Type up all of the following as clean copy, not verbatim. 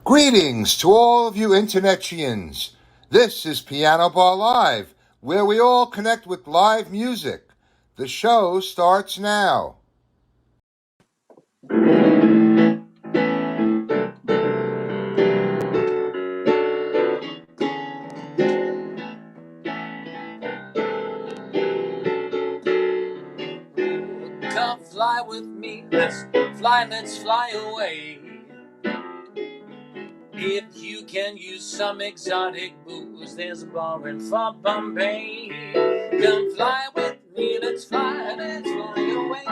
Greetings to all of you Internetians. This is Piano Bar Live, where we all connect with live music. The show starts now. Come fly with me, let's fly away. If you can use some exotic booze, there's a bar in far Bombay. Come fly with me, let's fly away.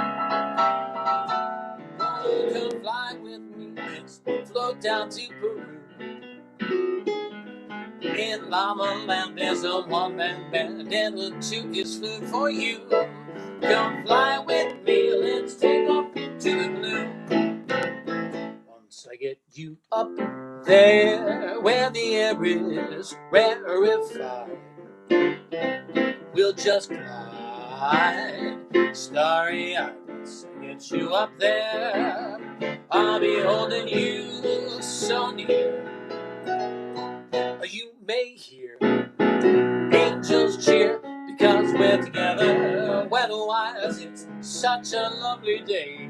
Oh, come fly with me, let's float down to Peru. In Llama Land, there's a one-man band, and a toque is food for you. Come fly with me, let's take off to the blue. Once I get you up there, where the air is rarefied, we'll just glide starry-eyed. Once I get you up there, I'll be holding you so near. You may hear angels cheer because we're together. Weather-wise, it's such a lovely day.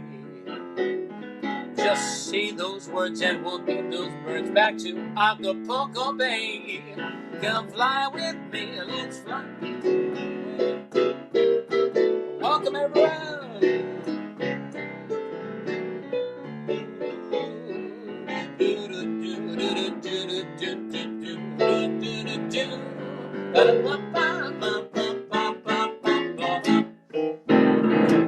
Just say those words and we'll beat those birds back to Acapulco Bay. Come fly with me, let's fly. Welcome everyone.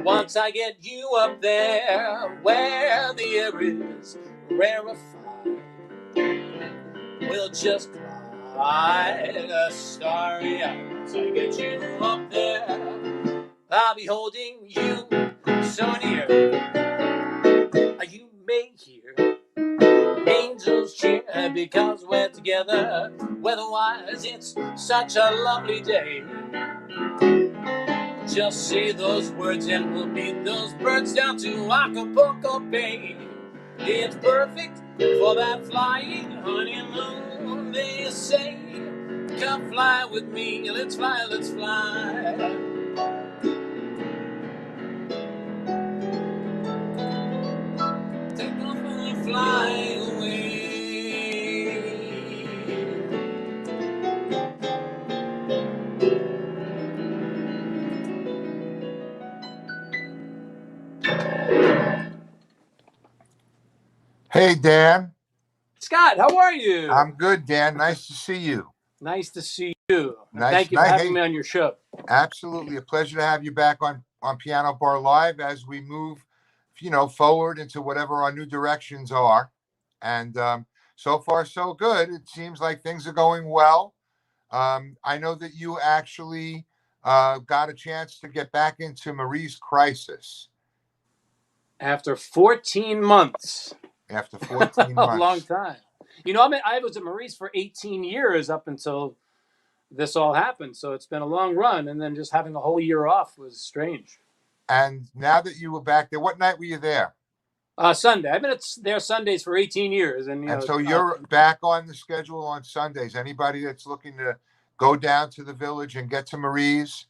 Once I get you up there, where the air is rarefied, we'll just glide starry-eyed. Once I get you up there, I'll be holding you so near. You may hear angels cheer because we're together. Weather-wise, it's such a lovely day. Just say those words and we'll beat those birds down to Acapulco Bay. It's perfect for that flying honeymoon, they say. Come fly with me, let's fly, let's fly. Take off and fly away. Hey, Dan. Scott, how are you? I'm good, Dan. Nice to see you. Nice to see you. Nice. Thank you for having me on your show. Absolutely. A pleasure to have you back on Piano Bar Live as we move, forward into whatever our new directions are. And so far, so good. It seems like things are going well. I know that you actually got a chance to get back into Marie's Crisis. After 14 months. After 14 months. A long time. I was at Marie's for 18 years up until this all happened. So it's been a long run. And then just having a whole year off was strange. And now that you were back there, what night were you there? Sunday. I've been there Sundays for 18 years. And so you're back on the schedule on Sundays. Anybody that's looking to go down to the village and get to Marie's,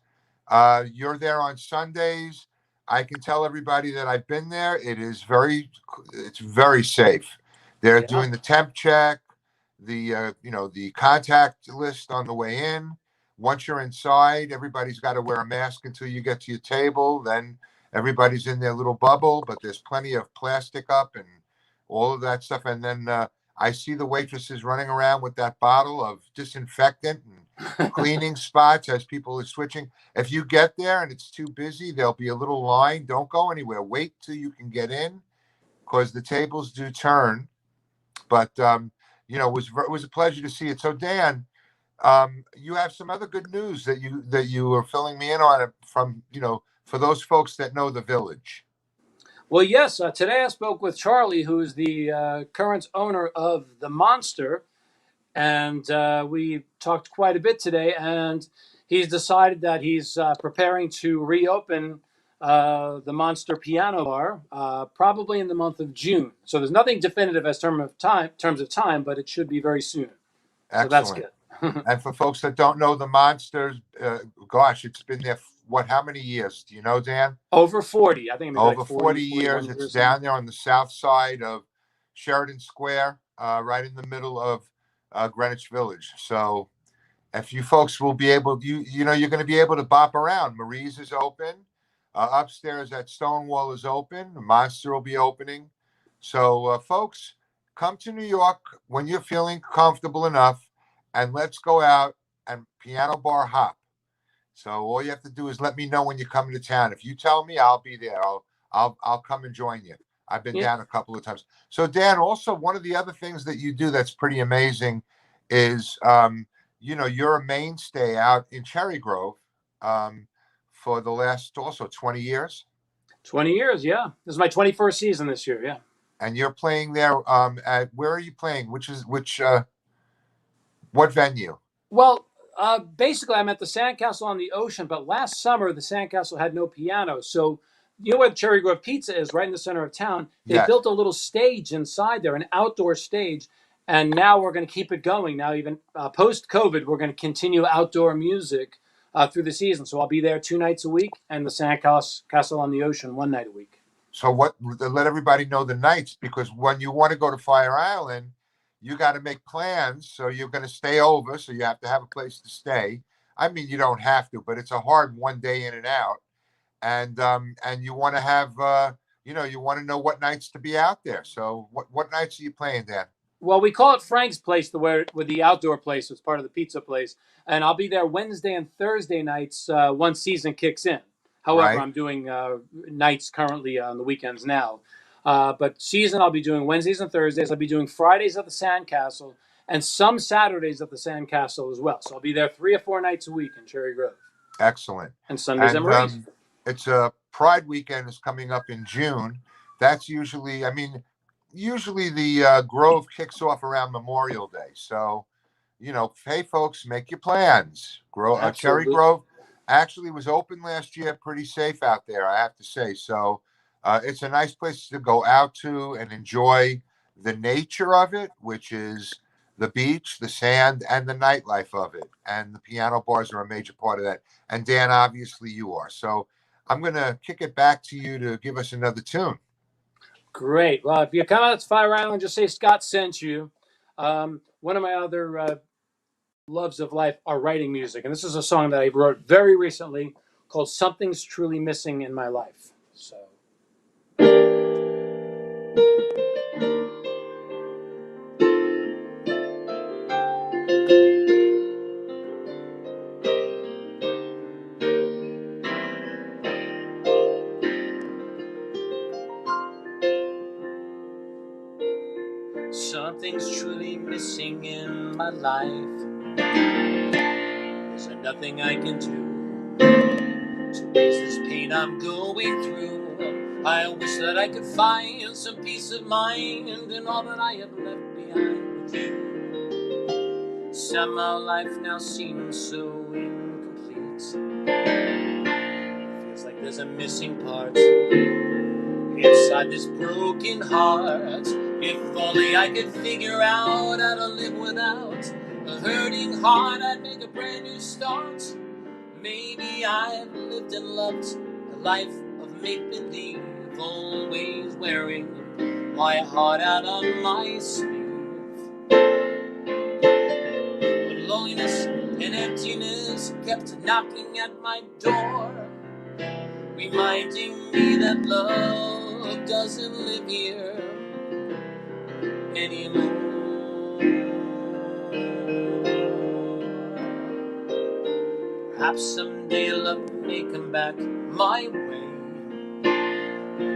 you're there on Sundays. I can tell everybody that I've been there. It's very safe. They're doing the temp check, the contact list on the way in. Once you're inside, everybody's got to wear a mask until you get to your table. Then everybody's in their little bubble, but there's plenty of plastic up and all of that stuff. And then I see the waitresses running around with that bottle of disinfectant and cleaning spots as people are switching. If you get there and it's too busy, there'll be a little line. Don't go anywhere. Wait till you can get in because the tables do turn. But, it was a pleasure to see it. So, Dan, you have some other good news that you were filling me in on from, for those folks that know the village. Well, yes. Today I spoke with Charlie, who is the current owner of The Monster, and we talked quite a bit today. And he's decided that he's preparing to reopen the Monster Piano Bar, probably in the month of June. So there's nothing definitive as terms of time, but it should be very soon. So that's Excellent. good. And for folks that don't know the Monsters, gosh, it's been there, what, how many years? Do you know, Dan? Over 40. I think maybe like Over 40, 40 41 years. It's years. down there on the south side of Sheridan Square, right in the middle of Greenwich Village. So if you folks will be able, you're going to be able to bop around. Marie's is open. Upstairs at Stonewall is open. The Monster will be opening. So, folks, come to New York when you're feeling comfortable enough, and let's go out and piano bar hop. So all you have to do is let me know when you're coming to town. If you tell me, I'll be there. I'll come and join you. I've been Yeah. down a couple of times. So Dan, also one of the other things that you do that's pretty amazing is you're a mainstay out in Cherry Grove for the last also 20 years. 20 years, yeah. This is my 21st season this year, yeah. And you're playing there at where are you playing? What venue? Well, basically, I'm at the Sandcastle on the Ocean, but last summer the Sandcastle had no piano. So, you know where the Cherry Grove Pizza is, right in the center of town? They Yes. built a little stage inside there, an outdoor stage. And now we're going to keep it going. Now, even post COVID, we're going to continue outdoor music through the season. So I'll be there 2 nights a week, and the Sandcastle on the Ocean 1 night a week. So let everybody know the nights, because when you want to go to Fire Island, you got to make plans. So you're going to stay over. So you have to have a place to stay. I mean, you don't have to, but it's a hard one day in and out. And you want to have, you want to know what nights to be out there. So what nights are you playing, Dan? Well, we call it Frank's Place, where the outdoor place was part of the pizza place, and I'll be there Wednesday and Thursday nights once season kicks in. However, Right. I'm doing nights currently on the weekends now, but season I'll be doing Wednesdays and Thursdays. I'll be doing Fridays at the Sandcastle and some Saturdays at the Sandcastle as well. So I'll be there 3 or 4 nights a week in Cherry Grove. Excellent. And Sundays at Marie's. It's a Pride weekend is coming up in June. That's usually, usually the Grove kicks off around Memorial Day. So, hey folks, make your plans. Cherry Grove actually was open last year, pretty safe out there, I have to say. So it's a nice place to go out to and enjoy the nature of it, which is the beach, the sand, and the nightlife of it. And the piano bars are a major part of that. And Dan, obviously you are. So I'm going to kick it back to you to give us another tune. Great. Well, if you come out to Fire Island, just say Scott sent you. One of my other loves of life are writing music. And this is a song that I wrote very recently called Something's Truly Missing in My Life. So. Something's truly missing in my life. Is there nothing I can do to ease this pain I'm going through? I wish that I could find some peace of mind in all that I have left behind with you. Somehow life now seems so incomplete. Feels like there's a missing part inside this broken heart. If only I could figure out how to live without a hurting heart, I'd make a brand new start. Maybe I've lived and loved a life of make-believe, always wearing my heart out on my sleeve. But loneliness and emptiness kept knocking at my door, reminding me that love doesn't live here anymore. Perhaps someday love may come back my way.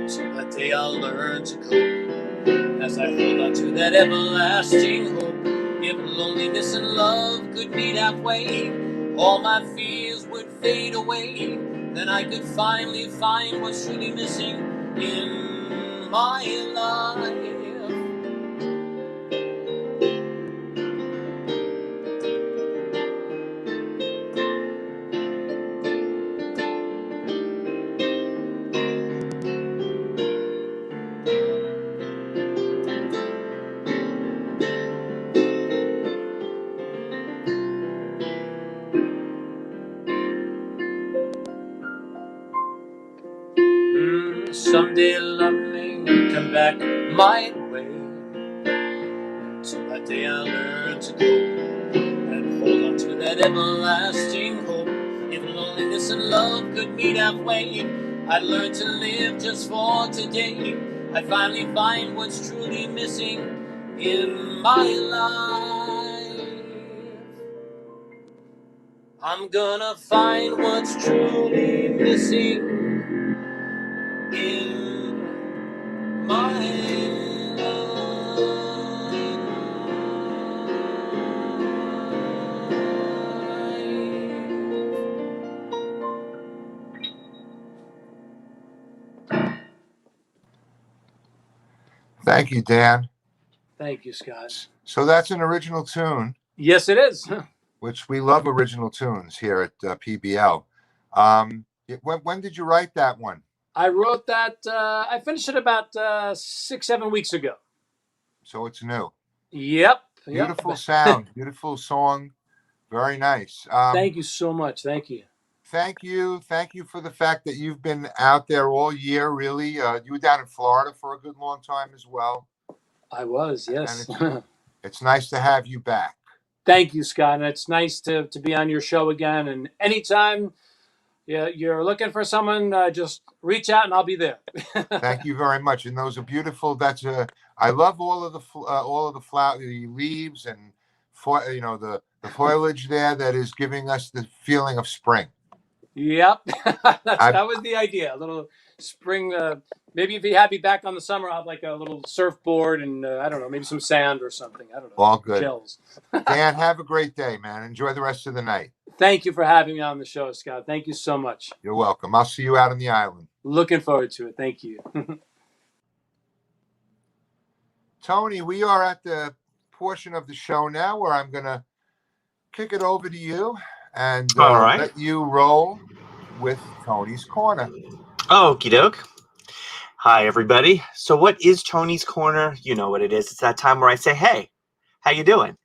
So that day I'll learn to cope as I hold on to that everlasting hope. If loneliness and love could meet halfway, all my fears would fade away. Then I could finally find what's truly missing in my life. someday, lovely, come back my way. Till that day I learn to go and hold on to that everlasting hope. If loneliness and love could meet halfway, I'd learn to live just for today. I'd finally find what's truly missing in my life. I'm gonna find what's truly missing in my life. Thank you, Dan. Thank you, Scott. So that's an original tune, Yes, it is. which we love original tunes here at PBL. When did you write that one? I wrote that. I finished it about 6-7 weeks ago. So it's new. Yep. Beautiful sound, beautiful song. Very nice. Thank you so much. Thank you. Thank you. Thank you for the fact that you've been out there all year, really. You were down in Florida for a good long time as well. I was, yes. And it's nice to have you back. Thank you, Scott. And it's nice to be on your show again. And anytime you're looking for someone, just reach out and I'll be there. Thank you very much. And those are beautiful. I love all of the flower, the leaves, and the foliage there that is giving us the feeling of spring. Yep. That was the idea. A little spring. Maybe if you have me back on the summer, I'll have like a little surfboard and I don't know, maybe some sand or something. I don't know. All good. Gels. Dan, have a great day, man. Enjoy the rest of the night. Thank you for having me on the show, Scott. Thank you so much. You're welcome. I'll see you out on the island. Looking forward to it. Thank you. Tony, we are at the portion of the show now where I'm going to kick it over to you and let you roll with Tony's Corner. Okie doke. Hi, everybody. So what is Tony's Corner? You know what it is. It's that time where I say, hey, how you doing?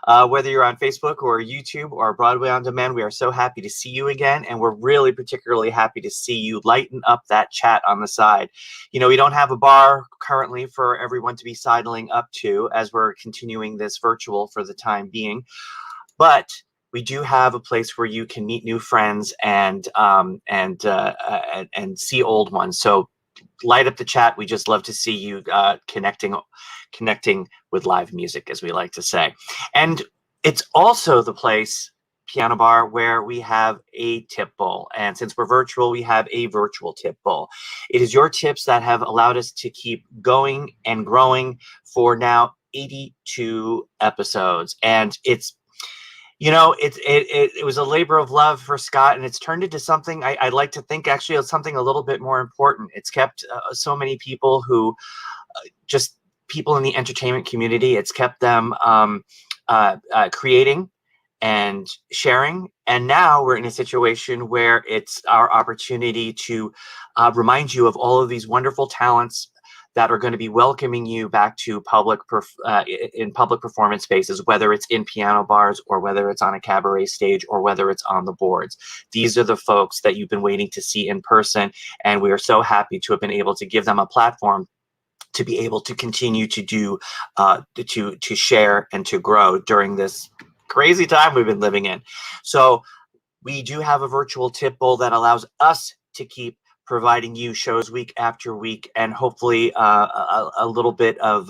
Whether you're on Facebook or YouTube or Broadway On Demand, we are so happy to see you again. And we're really particularly happy to see you lighten up that chat on the side. You know, we don't have a bar currently for everyone to be sidling up to as we're continuing this virtual for the time being. But we do have a place where you can meet new friends and see old ones. So light up the chat. We just love to see you connecting with live music, as we like to say. And it's also the place, Piano Bar, where we have a tip bowl. And since we're virtual, we have a virtual tip bowl. It is your tips that have allowed us to keep going and growing for now 82 episodes. And it's, you know, it was a labor of love for Scott, and it's turned into something I'd like to think actually it's something a little bit more important. It's kept so many people who just people in the entertainment community. It's kept them creating and sharing. And now we're in a situation where it's our opportunity to remind you of all of these wonderful talents that are going to be welcoming you back to public performance spaces, whether it's in piano bars or whether it's on a cabaret stage or whether it's on the boards. These are the folks that you've been waiting to see in person, and we are so happy to have been able to give them a platform to be able to continue to do, to share and to grow during this crazy time we've been living in. So we do have a virtual tip bowl that allows us to keep providing you shows week after week, and hopefully a little bit of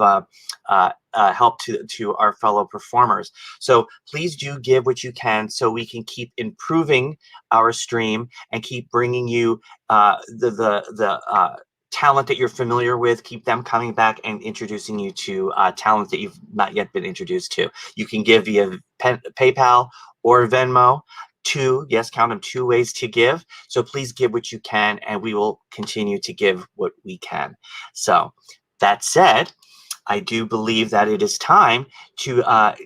help to our fellow performers. So please do give what you can so we can keep improving our stream and keep bringing you the talent that you're familiar with, keep them coming back and introducing you to talent that you've not yet been introduced to. You can give via PayPal or Venmo. Count them, 2 ways to give. So please give what you can, and we will continue to give what we can. So that said, I do believe that it is time to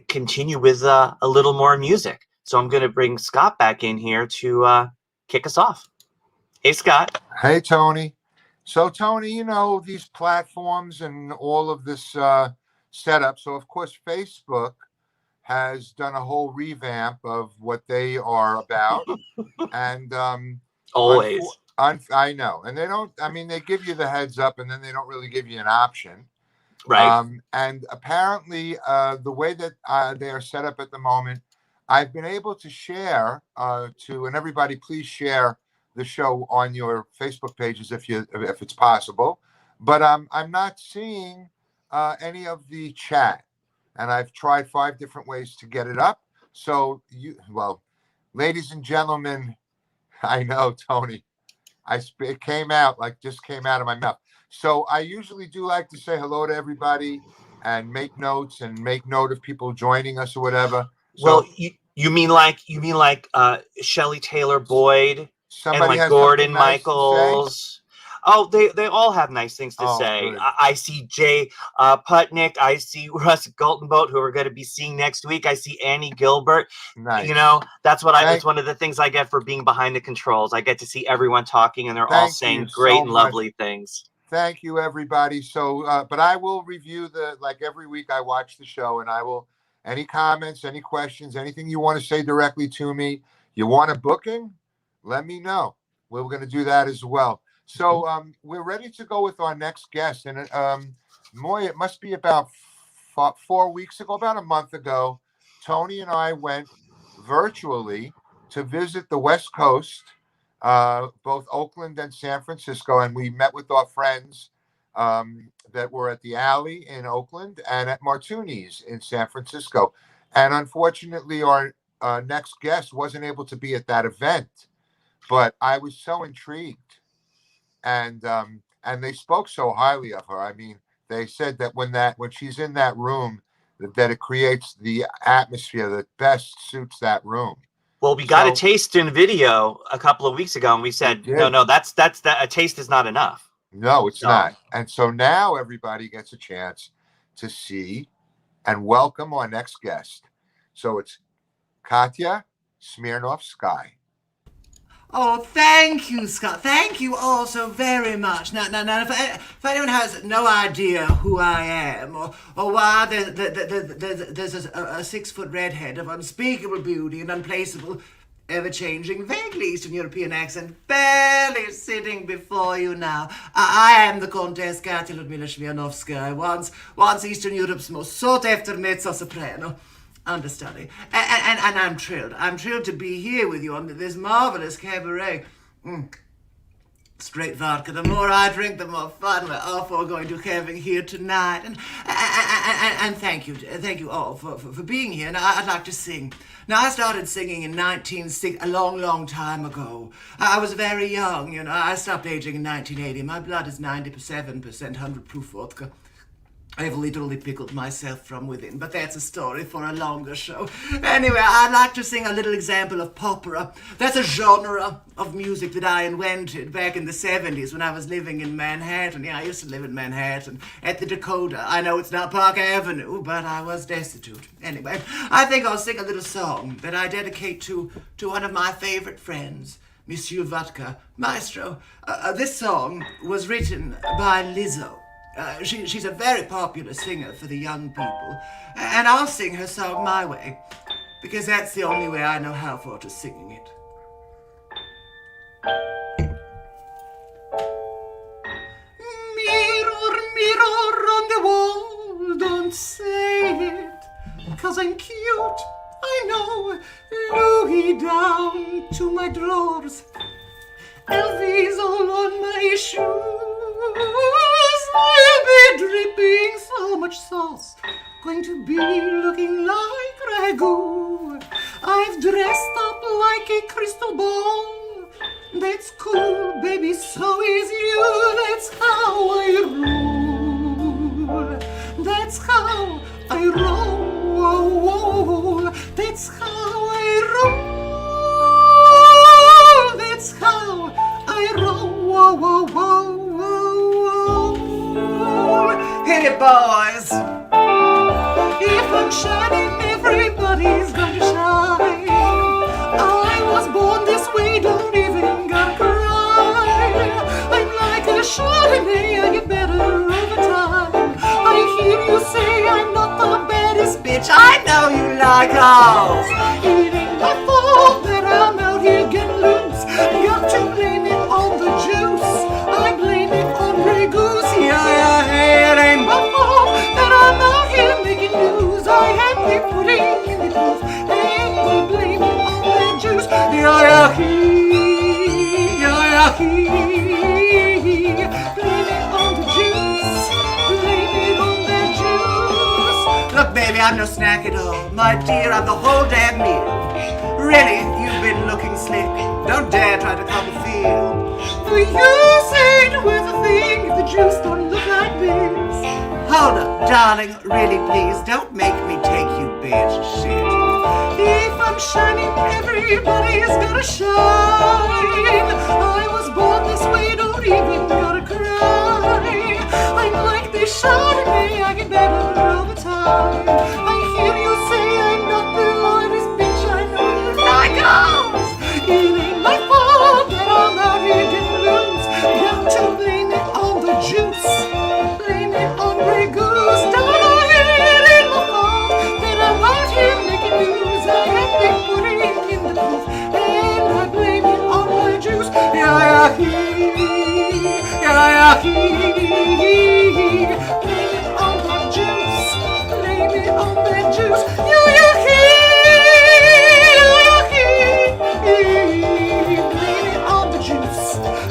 continue with a little more music. So I'm going to bring Scott back in here to kick us off. Hey, Scott. Hey, Tony. So, Tony, you know, these platforms and all of this setup. So, of course, Facebook has done a whole revamp of what they are about. And always. I know. And they don't, I mean, they give you the heads up and then they don't really give you an option. Right. And apparently, the way that they are set up at the moment, I've been able to share and everybody please share the show on your Facebook pages if it's possible. But I'm not seeing any of the chat. And I've tried 5 different ways to get it up. So ladies and gentlemen, I know, Tony, it came out just came out of my mouth. So I usually do like to say hello to everybody and make notes and make note of people joining us or whatever. So Well, you mean like Shelley Taylor Boyd and somebody like has Gordon something nice to say? Michaels. Oh, they all have nice things to Oh, say. good. I see Jay Putnick. I see Russ Galtenboat, who we're going to be seeing next week. I see Annie Gilbert. Nice. You know, that's one of the things I get for being behind the controls. I get to see everyone talking, and they're all saying great and lovely things. Thank you, everybody. So, but I will review every week I watch the show, and I will, any comments, any questions, anything you want to say directly to me, you want a booking, let me know. We're going to do that as well. So we're ready to go with our next guest. And it must be about 4 weeks ago, about a month ago, Tony and I went virtually to visit the West Coast, both Oakland and San Francisco. And we met with our friends that were at the Alley in Oakland and at Martuni's in San Francisco. And unfortunately, our next guest wasn't able to be at that event. But I was so intrigued. And they spoke so highly of her. I mean, they said that when she's in that room, that it creates the atmosphere that best suits that room. Well, we got a taste in video a couple of weeks ago, and we said, no, that's a taste is not enough. No, it's not. And so now everybody gets a chance to see and welcome our next guest. So it's Katya Smirnoff-Skyy. Oh, thank you, Scott. Thank you all so very much. Now, if anyone has no idea who I am or why there's a 6-foot redhead of unspeakable beauty and unplaceable, ever-changing, vaguely Eastern European accent barely sitting before you now, I am the Countess Katya Smirnoff-Skyy, once Eastern Europe's most sought-after mezzo-soprano understudy. And I'm thrilled. I'm thrilled to be here with you on this marvelous cabaret. Straight vodka. The more I drink, the more fun we're all for going to having here tonight. And thank you all for being here. Now, I'd like to sing. Now, I started singing in 1960, a long time ago. I was very young, you know. I stopped aging in 1980. My blood is 97% 100 proof vodka. I've literally pickled myself from within, but that's a story for a longer show. Anyway, I'd like to sing a little example of popera. That's a genre of music that I invented back in the 70s when I was living in Manhattan. Yeah, I used to live in Manhattan at the Dakota. I know it's not Park Avenue, but I was destitute. Anyway, I think I'll sing a little song that I dedicate to one of my favorite friends, Monsieur Vodka Maestro. This song was written by Lizzo. She's a very popular singer for the young people, and I'll sing her song my way, because that's the only way I know how for to singing it. Mirror, mirror on the wall, don't say it, 'cause I'm cute, I know. Louis down to my drawers, LV's all on my shoes. I'll be dripping so much sauce, going to be looking like ragu. I've dressed up like a crystal ball. That's cool, baby, so is you. That's how I rule. That's how I roll. That's how I roll. That's how I roll. Hit it, boys! If I'm shining, everybody's gonna shine. I was born this way, don't even gotta cry. I'm like a Chardonnay, I get better over time. I hear you say I'm not the baddest bitch. I know you like hoes. It ain't my fault that I'm out here getting loose. Got to blame it on the pudding in the groove, and we blame it on the juice. Yah-yah-hee, yah-yah-hee. Blame it on the juice, blame it on the juice. Look, baby, I'm no snack at all. My dear, I'm the whole damn meal. Really, you've been looking slick. Don't dare try to come feel. For you ain't worth a thing if the juice don't look like this. Hold up, darling, really please, don't make me take you, bitch. Shit. If I'm shining, everybody's gotta shine. I was born this way, don't even gotta cry. I'm like this Chardonnay, I get better all the time. I hear you say I'm not the lightest bitch, I know you like us. It ain't my fault that I'm out here getting loose. Got to blame it on the juice, blame it on Grey Goose. Don't it ain't my fault that I'm out here making news. I have been putting in the proof, and I blame it on my juice. Yah-yah-hee, yah-yah-hee. Blame it on the juice, blame it on the juice. Yah-yah-hee, yah-yah-hee. Blame it on the juice,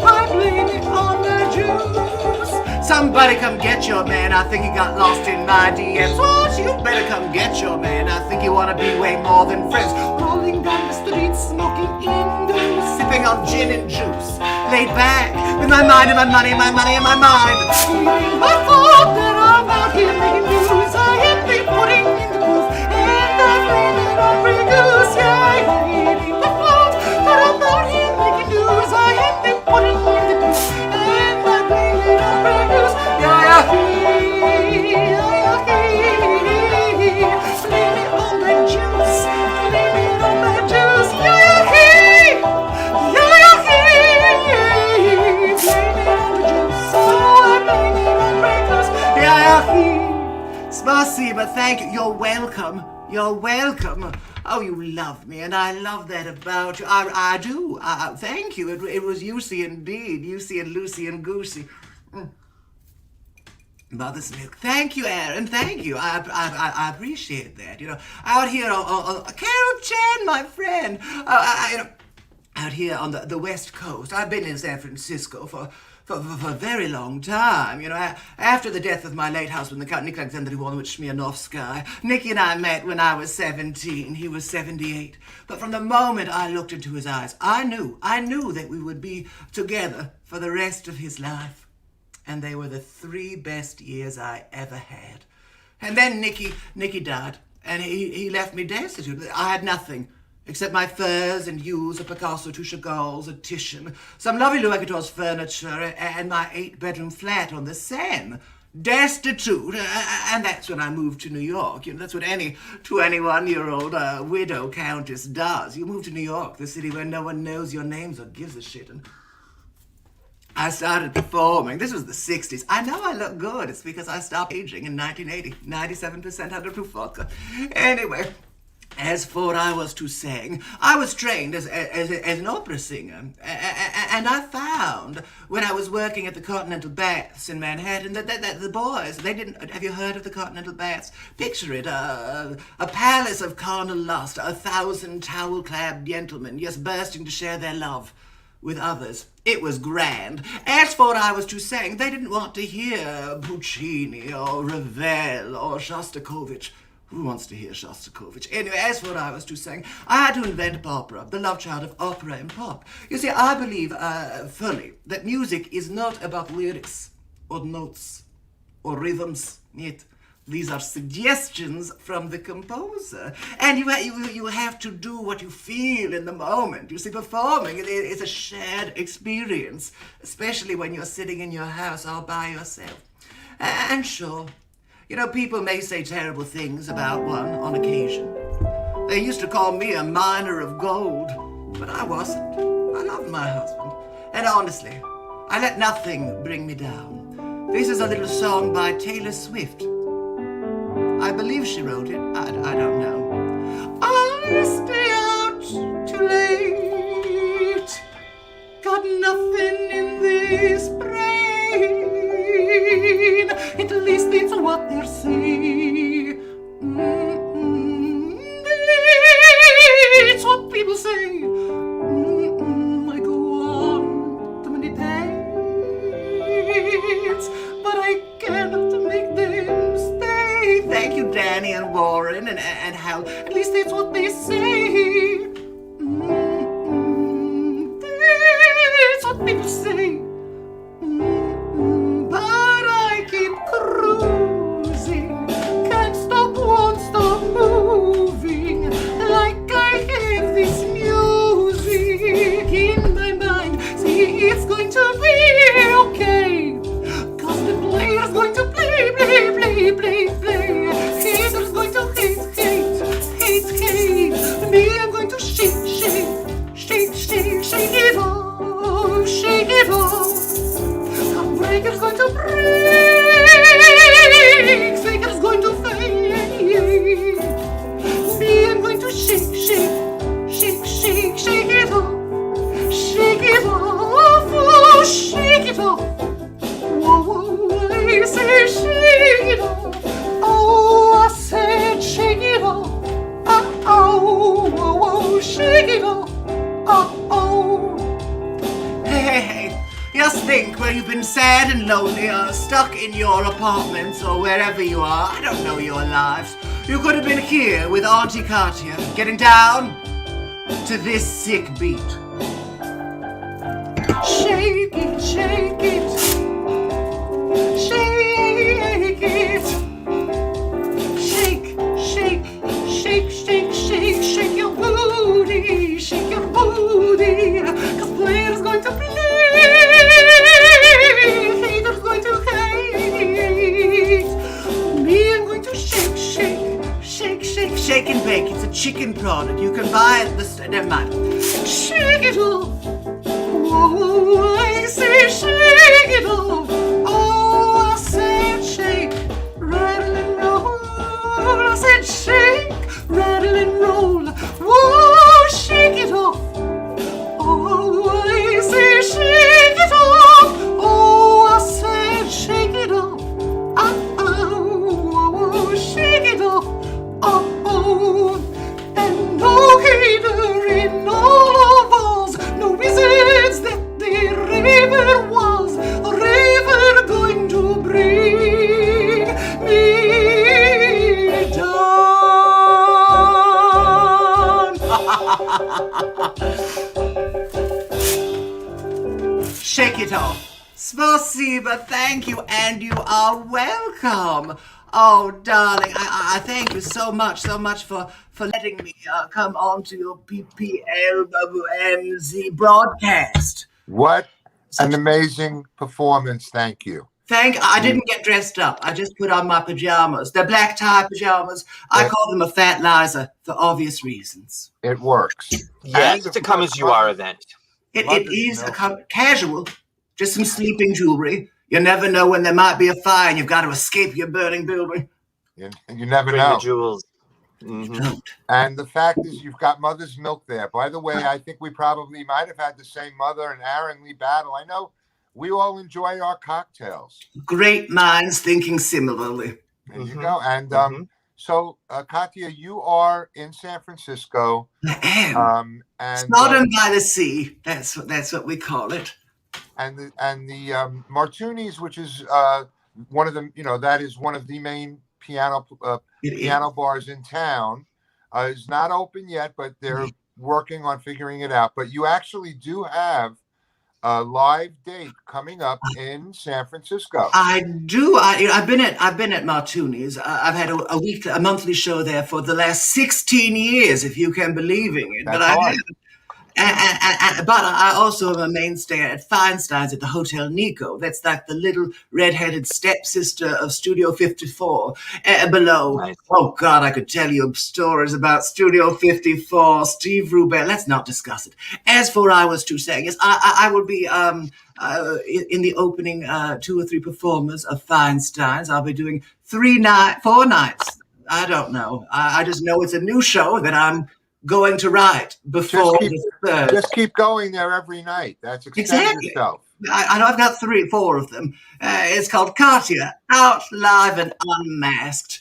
I blame it on the juice. Somebody come get your man, I think he got lost in my DMs. What? You better come get your man, I think you wanna be way more than friends. Rolling down the street, smoking indoors, sipping on gin and juice. Laid back, with my mind and my money, my money and my mind. It ain't my fault that I'm out here making news. I am been putting in the proof, and I blame it on Grey Goose. Yeah, it ain't my fault that I'm out here making news. I am been putting in the proof, and I blame it on Grey Goose. Yah-yah-hee, yah-yah-hee. Blame it on the juice, blame it on the juice. Yah-yah-hee, yah-yah-hee. Blame it on the juice, oh, I blame it on Grey Goose. Yah-yah-hee. Spasiba, thank you. You're welcome. You're welcome. Oh, you love me, and I love that about you. I do. Thank you. It was Lucy indeed. Lucy and Lucy and Goosey. Mother's milk. Thank you, Aaron. Thank you. I appreciate that. You know, out here on Carol Chan, my friend. Out here on the West Coast. I've been in San Francisco for a very long time. You know, after the death of my late husband, the Count Nick Alexander Ivanovich Smirnoff-Skyy, Nicky and I met when I was 17. He was 78. But from the moment I looked into his eyes, I knew that we would be together for the rest of his life. And they were the 3 best years I ever had. And then Nicky died, and he left me destitute. I had nothing. Except my furs and hues, a Picasso, 2 Chagalls, a Titian, some lovely Louis XIV's furniture, and my 8-bedroom flat on the Seine. Destitute, and that's when I moved to New York. You know, that's what any 21-year-old widow countess does. You move to New York, the city where no one knows your names or gives a shit. And I started performing. This was the 60s. I know I look good. It's because I stopped aging in 1980. 97% 100-proof vodka. Anyway, as for what I was to sing, I was trained as an opera singer, and I found when I was working at the Continental Baths in Manhattan that the boys, they didn't. Have you heard of the Continental Baths? Picture it, a palace of carnal lust, 1,000 towel-clad gentlemen just bursting to share their love with others. It was grand. As for what I was to sing, they didn't want to hear Puccini or Ravel or Shostakovich. Who wants to hear Shostakovich? Anyway, as for what I was to sing, I had to invent opera, the love child of opera and pop. You see, I believe fully that music is not about lyrics or notes or rhythms. These are suggestions from the composer. And you have to do what you feel in the moment. You see, performing is a shared experience, especially when you're sitting in your house all by yourself. And sure, you know, people may say terrible things about one on occasion. They used to call me a miner of gold, but I wasn't. I loved my husband. And honestly, I let nothing bring me down. This is a little song by Taylor Swift. I believe she wrote it. I don't know. I stay out too late. Got nothing in this brain. At least it's what they say. At least that's what they say. That's what people say. But I keep cruising, can't stop, won't stop moving, like I have this music in my mind. See, it's going to be okay, 'cause the player's going to play, play, play, play, play. Hater's going to hate, hate, hate, hate. Me, I'm going to shake, shake, shake, shake, shake it off, shake it off. Breaker's going to break, Faker's going to fade. Me, I'm going to shake, shake, shake, shake, shake it off, oh, shake it off. Whoa, whoa, I say shake it off. Oh, I said shake it off. Oh, whoa, whoa, shake it off. Oh. Hey. Just think, where you've been sad and lonely or stuck in your apartments or wherever you are, I don't know your lives. You could have been here with Auntie Katya, getting down to this sick beat. Shake it, shake it, shake it. Shake, shake, shake, shake, shake, shake your booty, shake your booty, 'cause player's going to play. Hater's going to hate. Me, I'm going to shake, shake, shake, shake, shake and bake. It's a chicken product. You can buy it at the store. Never mind. Shake it off. Whoa, I say shake it off. Oh, I said shake, rattle and roll. I said shake, rattle and roll. Whoa, shake it off. Oh, I say shake it off. Oh, I said shake it off. Oh, shake it off. Oh, and no catering, no balls, no wizards that the river was, a river going to bring me down. Shake it off. Spasiba, thank you, and you are welcome. Oh, darling, I thank you so much for letting me come on to your PPLWMZ broadcast. What an amazing performance. Thank you. I didn't get dressed up. I just put on my pajamas. They're black tie pajamas. I call them a fat Liza for obvious reasons. It works. Yeah, it's a come as you are event. It is casual, just some sleeping jewelry. You never know when there might be a fire and you've got to escape your burning building. You never Bring know. the jewels. Mm-hmm. And the fact is, you've got mother's milk there. By the way, I think we probably might have had the same mother and Aaron Lee battle. I know we all enjoy our cocktails. Great minds thinking similarly. There you go. And so, Katya, you are in San Francisco. I am. And Sodom by the Sea. That's what we call it. And the Martuni's, which is one of the, that is one of the main piano bars in town, is not open yet, but they're working on figuring it out. But you actually do have a live date coming up in San Francisco. I do. I've been at Martuni's. I've had a monthly show there for the last 16 years, if you can believe it. That's But I hard. But I also am a mainstay at Feinstein's at the Hotel Nico. That's like the little red-headed stepsister of Studio 54 below. Nice. Oh, God, I could tell you stories about Studio 54, Steve Rubel. Let's not discuss it. As for I was to say, yes, I will be in the opening 2 or 3 performers of Feinstein's. I'll be doing 4 nights. I don't know. I just know it's a new show that I'm going to write before the 3rd. Just keep going there every night. That's Exactly. yourself. I know I've got 4 of them. It's called Katya, Out Live and Unmasked,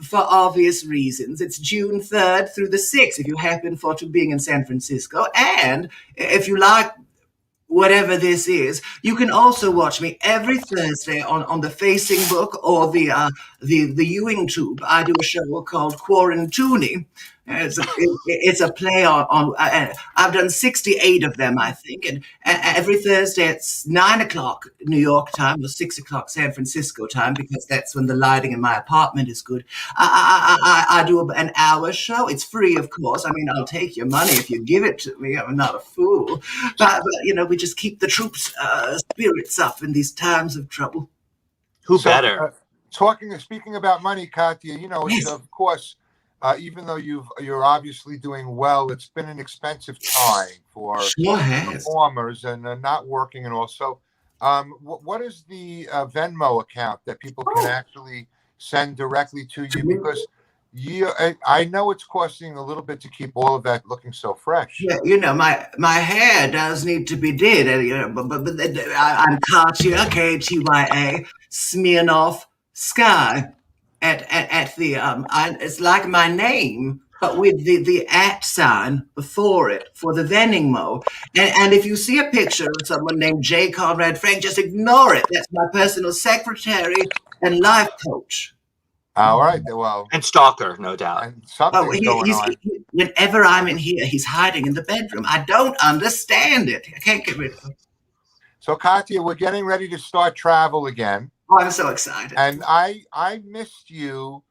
for obvious reasons. It's June 3rd through the 6th, if you happen to being in San Francisco. And if you like whatever this is, you can also watch me every Thursday on the Facing Book or the the Ewing Tube, I do a show called Quarantoonie. It's a play on I've done 68 of them, I think, and every Thursday it's 9 o'clock New York time or 6 o'clock San Francisco time, because that's when the lighting in my apartment is good. I do an hour show. It's free, of course. I mean, I'll take your money if you give it to me. I'm not a fool, but we just keep the troops' spirits up in these times of trouble. Who better? Speaking about money, Katya, it's, of course, even though you're obviously doing well, it's been an expensive time for performers and not working and all. So, what is the Venmo account that people can actually send directly to you? Because I know it's costing a little bit to keep all of that looking so fresh. Yeah, my hair does need to be did. But I'm Katya, Katya Smirnoff-Skyy. At the it's like my name, but with the @ sign before it for the Venmo. And if you see a picture of someone named J. Conrad Frank, just ignore it. That's my personal secretary and life coach. All right, well, and stalker, no doubt. And something's going on. Whenever I'm in here, he's hiding in the bedroom. I don't understand it. I can't get rid of him. So, Katya, we're getting ready to start travel again. Oh, I'm so excited. And I missed you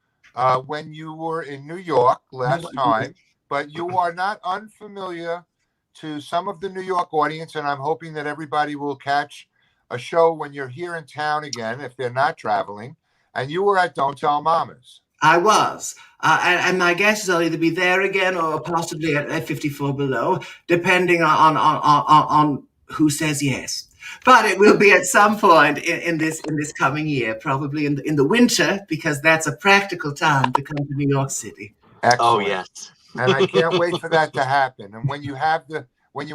when you were in New York last time, but you are not unfamiliar to some of the New York audience, and I'm hoping that everybody will catch a show when you're here in town again, if they're not traveling. And you were at Don't Tell Mamas. I was. And my guess is I'll either be there again or possibly at 54 Below, depending on who says yes. But it will be at some point in this coming year, probably in the winter, because that's a practical time to come to New York City. Excellent. Oh yes. And I can't wait for that to happen. And when you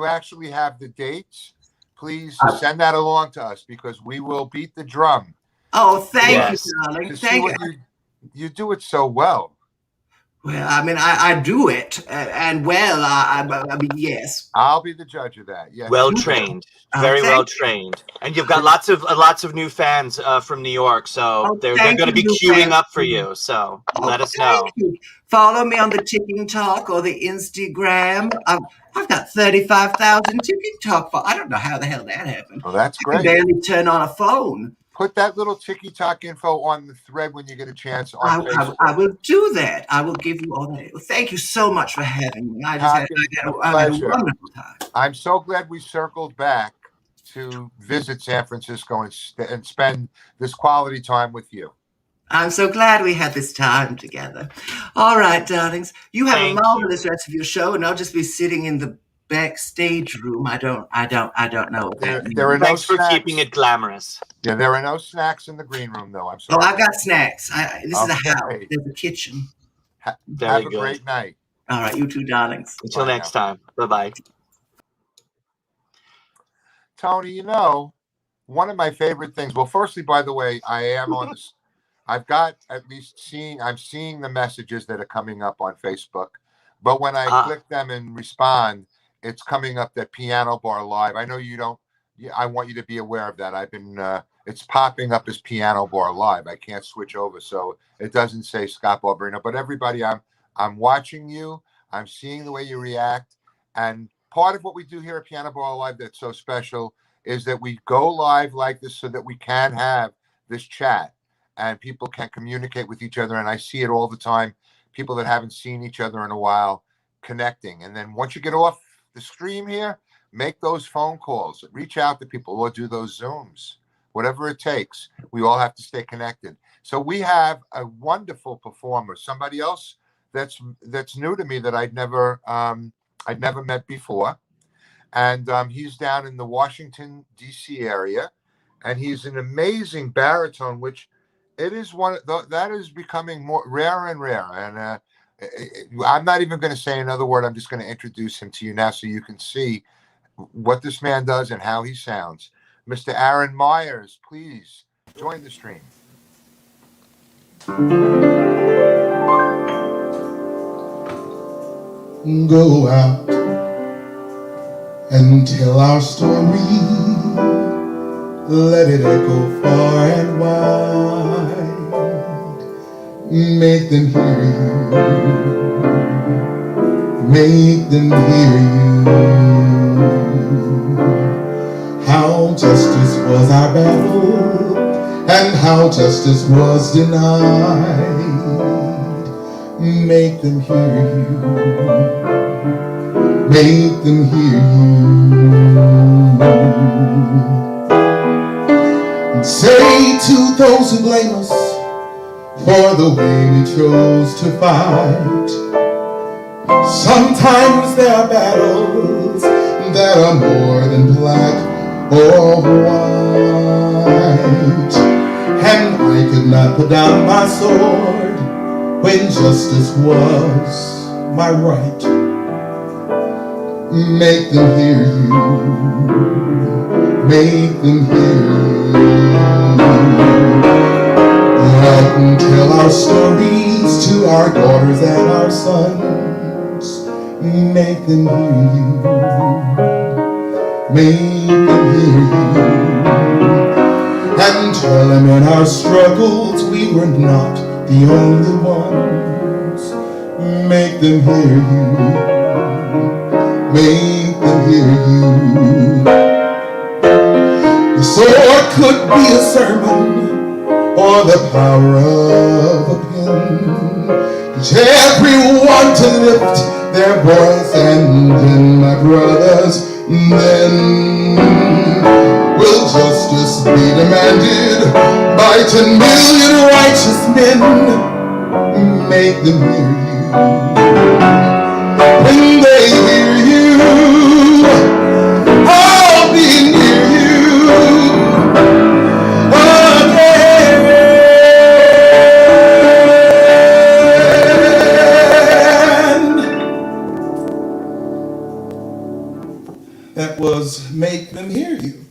actually have the dates, please send that along to us, because we will beat the drum. Oh, thank you, darling. Thank you. You do it so well. Well, I mean, I do it, and well, I mean, yes. I'll be the judge of that. Yes. Well trained, very well trained, and you've got lots of new fans from New York, so they're going to be queuing up for you. So let us know. Follow me on the TikTok or the Instagram. I've got 35,000 TikTok. I don't know how the hell that happened. Oh, that's great. I can barely turn on a phone. Put that little TikTok info on the thread when you get a chance on Facebook. I will do that. I will give you all that. Well, thank you so much for having me. I had a wonderful time. I'm so glad we circled back to visit San Francisco and spend this quality time with you. I'm so glad we had this time together. All right, darlings. You have a marvelous rest of your show, and I'll just be sitting in the backstage room. I don't know. There are Thanks for keeping it glamorous. Yeah, there are no snacks in the green room, though. I'm sorry. Oh, I've got snacks. This is a house. There's a kitchen. Have a great night. All right, you too, darlings. Until next time. Bye-bye. Tony, one of my favorite things. Well, firstly, by the way, I am on this. I've got I'm seeing the messages that are coming up on Facebook, but when I click them and respond, it's coming up that Piano Bar Live. I know you don't. I want you to be aware of that. I've been. It's popping up as Piano Bar Live. I can't switch over, so it doesn't say Scott Barbarino. But everybody, I'm watching you. I'm seeing the way you react, and part of what we do here at Piano Bar Live that's so special is that we go live like this so that we can have this chat and people can communicate with each other. And I see it all the time. People that haven't seen each other in a while connecting. And then once you get off the stream here, make those phone calls, reach out to people, or do those Zooms, whatever it takes. We all have to stay connected. So we have a wonderful performer, somebody else that's new to me that I'd never met before. And he's down in the Washington, D.C. area. And he's an amazing baritone, which it is that is becoming more rarer and rarer. And I'm not even going to say another word. I'm just going to introduce him to you now so you can see what this man does and how he sounds. Mr. Aaron Myers, please join the stream. Go out and tell our story. Let it echo far and wide. Make them hear you. Make them hear you. How justice was our battle, and how justice was denied. Make them hear you. Make them hear you. Say to those who blame us for the way we chose to fight, sometimes there are battles that are more than black or white. And I could not put down my sword when justice was my right. Make them hear you. Make them hear you. Let them tell our stories to our daughters and our sons. Make them hear you. Make them hear you. And tell them in our struggles we were not the only ones. Make them hear you. Make them hear you. The sword could be a sermon or the power of a pen. Teach everyone to lift their voice, and then, my brothers, then will justice be demanded by 10 million righteous men. Make them hear you. When they hear you, I'll be near you again. That was Make Them Hear You.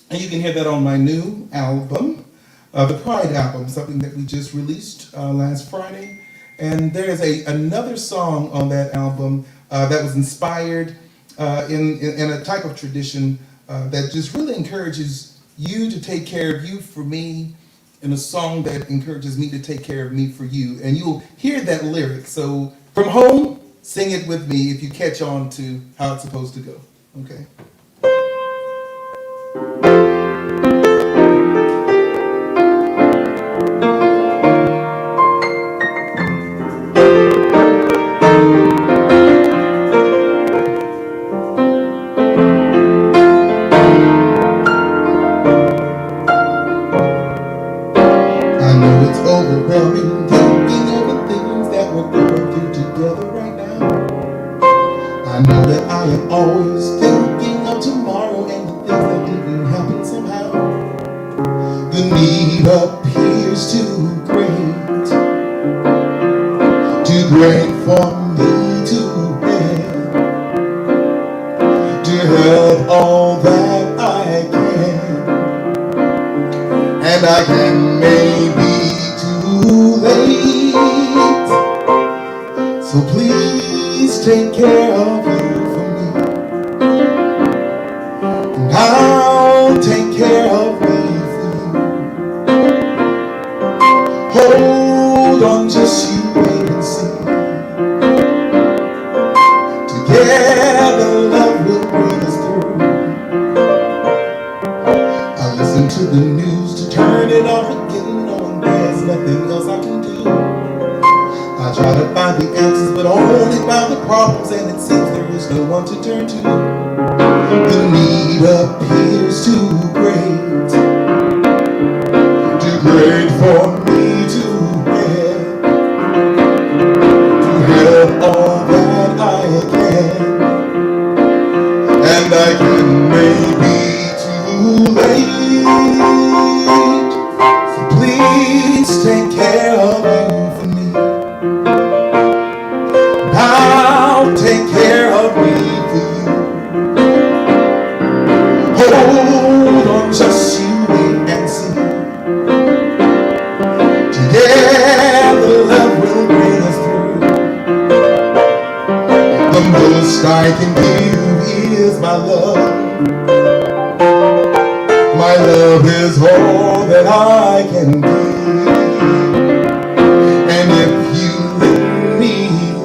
And you can hear that on my new album, the Pride album, something that we just released last Friday. And there's another song on that album that was inspired in a type of tradition that just really encourages you to take care of you for me, and a song that encourages me to take care of me for you. And you'll hear that lyric. So from home, sing it with me if you catch on to how it's supposed to go. Okay?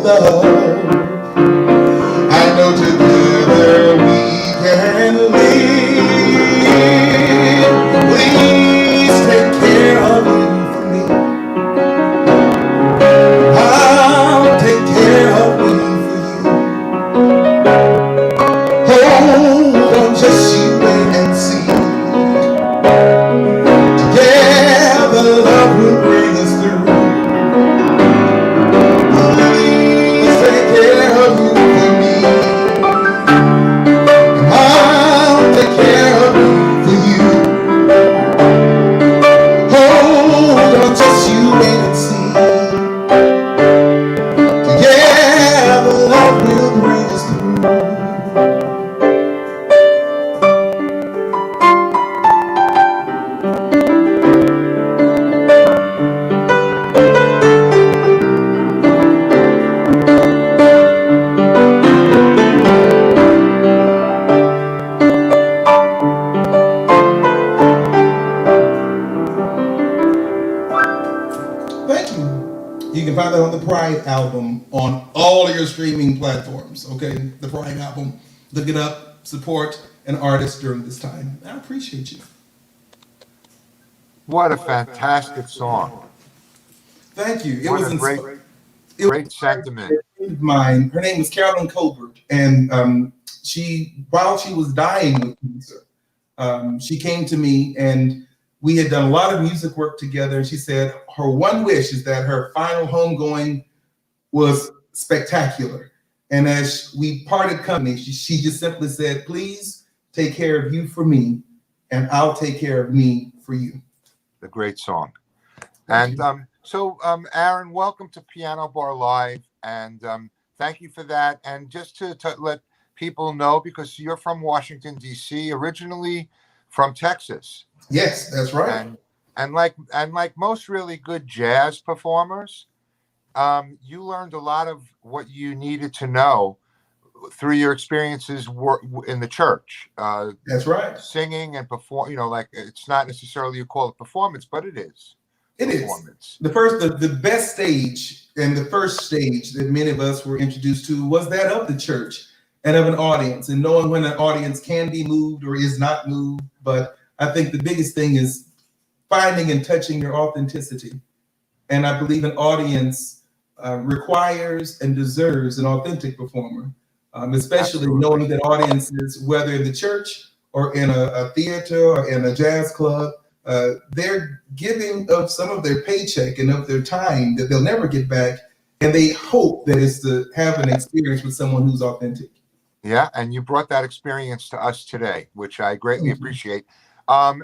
love. I know together we can live. Please take care of you for me. I'll take care of me for you. Hold on, just you wait and see. Together love will bring us through. Please take care of you for me. I'll take care of you for you. Hold on, just you wait and see. Together love will bring us through. Thank you. You can find that on the Pride album on all your streaming platforms. Okay, the Pride album. Look it up. Support an artist during this time. I appreciate you. What a fantastic song. Thank you. It What was a great, it great was sentiment. a friend of mine. Her name was Carolyn Colbert, and while she was dying with cancer, she came to me, and we had done a lot of music work together. She said her one wish is that her final homegoing was spectacular. And as we parted company, she just simply said, please take care of you for me, and I'll take care of me for you. The great song. Thank And Aaron, welcome to Piano Bar Live, and thank you for that. And just to let people know, because you're from Washington, D.C., originally from Texas. Yes, that's right. And like most really good jazz performers, you learned a lot of what you needed to know through your experiences in the church. That's right. Singing and perform, like it's not necessarily you call it performance, but it is. It is. The best stage and the first stage that many of us were introduced to was that of the church and of an audience, and knowing when an audience can be moved or is not moved. But I think the biggest thing is finding and touching your authenticity. And I believe an audience requires and deserves an authentic performer, especially Absolutely. knowing that audiences, whether in the church or in a theater or in a jazz club, they're giving of some of their paycheck and of their time that they'll never get back. And they hope that it's to have an experience with someone who's authentic. Yeah, and you brought that experience to us today, which I greatly appreciate. I'm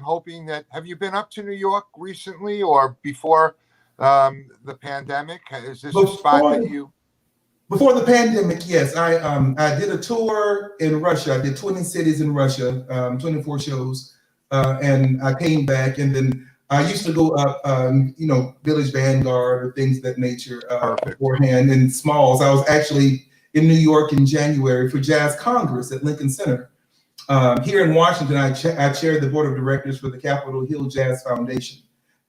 hoping that, have you been up to New York recently or before the pandemic? Is this a spot that you... Before the pandemic, yes. I did a tour in Russia. I did 20 cities in Russia, 24 shows, and I came back. And then I used to go up, Village Vanguard or things of that nature beforehand in smalls. I was actually in New York in January for Jazz Congress at Lincoln Center. Here in Washington, I chaired the board of directors for the Capitol Hill Jazz Foundation.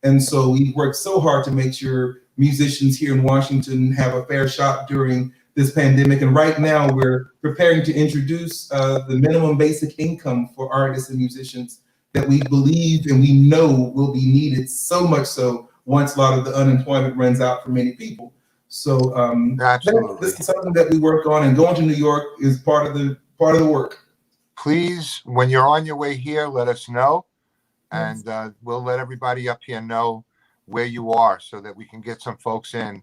And so we worked so hard to make sure musicians here in Washington have a fair shot during this pandemic. And right now we're preparing to introduce the minimum basic income for artists and musicians that we believe and we know will be needed, so much so once a lot of the unemployment runs out for many people. So this is something that we work on, and going to New York is part of the work. Please, when you're on your way here, let us know, and we'll let everybody up here know where you are so that we can get some folks in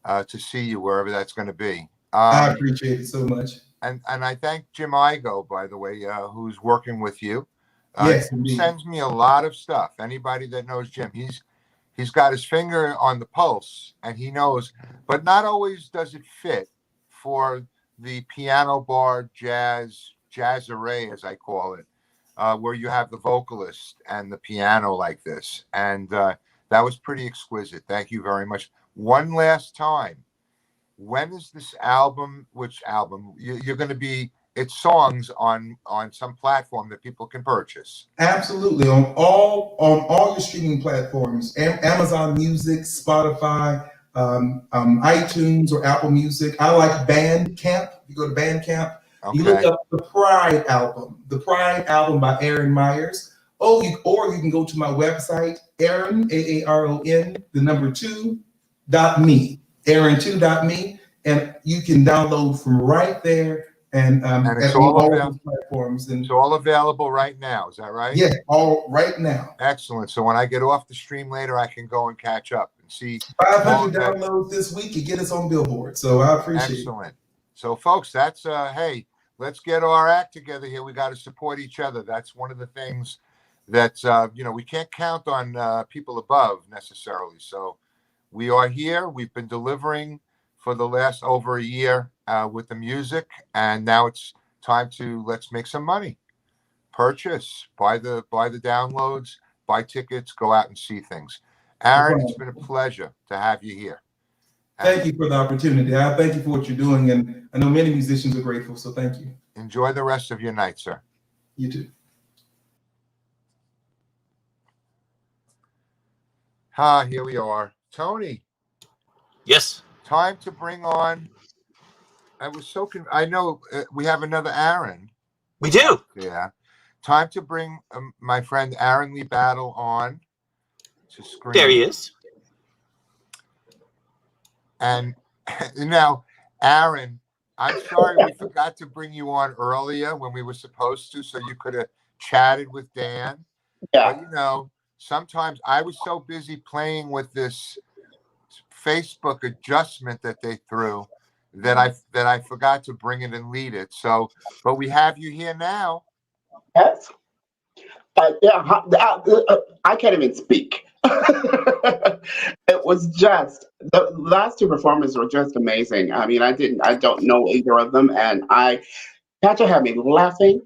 to see you wherever that's going to be. I appreciate it so much. And I thank Jim Igo, by the way, who's working with you. Yes, he sends me a lot of stuff. Anybody that knows Jim, he's got his finger on the pulse, and he knows, but not always does it fit for the piano bar jazzarray, as I call it, where you have the vocalist and the piano like this. And that was pretty exquisite. Thank you very much. One last time, when is this album? Which album? You're going to be, it's songs on some platform that people can purchase. Absolutely, on all your streaming platforms, Amazon Music, Spotify, iTunes or Apple Music. I like Bandcamp. You go to Bandcamp, you look Okay. up the Pride album by Aaron Myers. Or you can go to my website, Aaron, AARON, the number 2.me, Aaron2.me, and you can download from right there and it's at all all available. these platforms. And It's all available right now. Is that right? yeah, all right now. Excellent. So when I get off the stream later, I can go and catch up and see. 500 downloads this week to get us on Billboard. So I appreciate it. Excellent. So folks, that's hey, let's get our act together here. We got to support each other. That's one of the things that we can't count on people above necessarily. So we are here. We've been delivering for the last over a year with the music, and now it's time to let's make some money. Purchase, buy the downloads, buy tickets, go out and see things. Aaron, it's been a pleasure to have you here. Thank you for the opportunity. I thank you for what you're doing, and I know many musicians are grateful, so thank you. Enjoy the rest of your night, sir. You too. Here we are. Tony. Yes. Time to bring on, I know we have another Aaron. We do. Yeah. Time to bring my friend Aaron Lee Battle on to screen. There he is. And now, Aaron, I'm sorry we forgot to bring you on earlier when we were supposed to, so you could have chatted with Dan. Yeah. But sometimes I was so busy playing with this Facebook adjustment that they threw that I forgot to bring it and lead it. So, but we have you here now. Yes. I can't even speak. It was just the last two performances were just amazing. I mean, I don't know either of them, and Katya had me laughing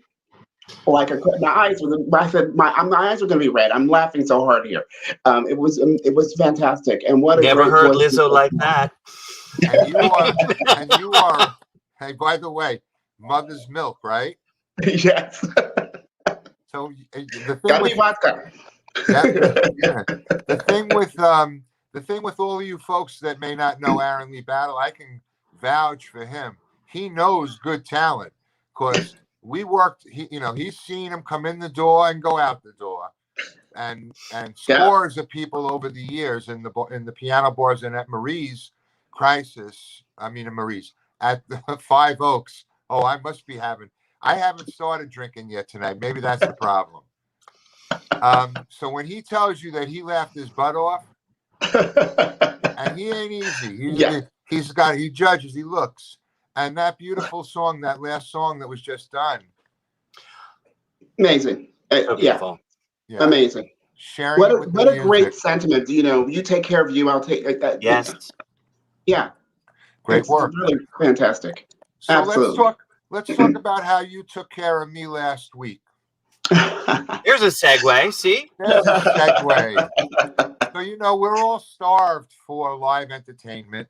like my eyes were. I said my eyes were going to be red. I'm laughing so hard here. It was fantastic, and what Never a great heard voice. Lizzo like that. And you are. Hey, by the way, mother's milk, right? Yes. So the thing Gotta with be vodka. The thing with all of you folks that may not know Aaron Lee Battle, I can vouch for him. He knows good talent because we worked. He's seen him come in the door and go out the door, and scores of people over the years in the piano bars and at Marie's at the Five Oaks. Oh, I haven't started drinking yet tonight. Maybe that's the problem. So when he tells you that he laughed his butt off, and he ain't easy. He judges, he looks. And that beautiful song, that last song that was just done. Amazing. So beautiful. Yeah. Amazing. Sharing what a great sentiment. You take care of you, I'll take that. Yes. Yeah. Great work. Really fantastic. So Absolutely. let's talk about how you took care of me last week. There's a segue. See? There's a segue. So, we're all starved for live entertainment.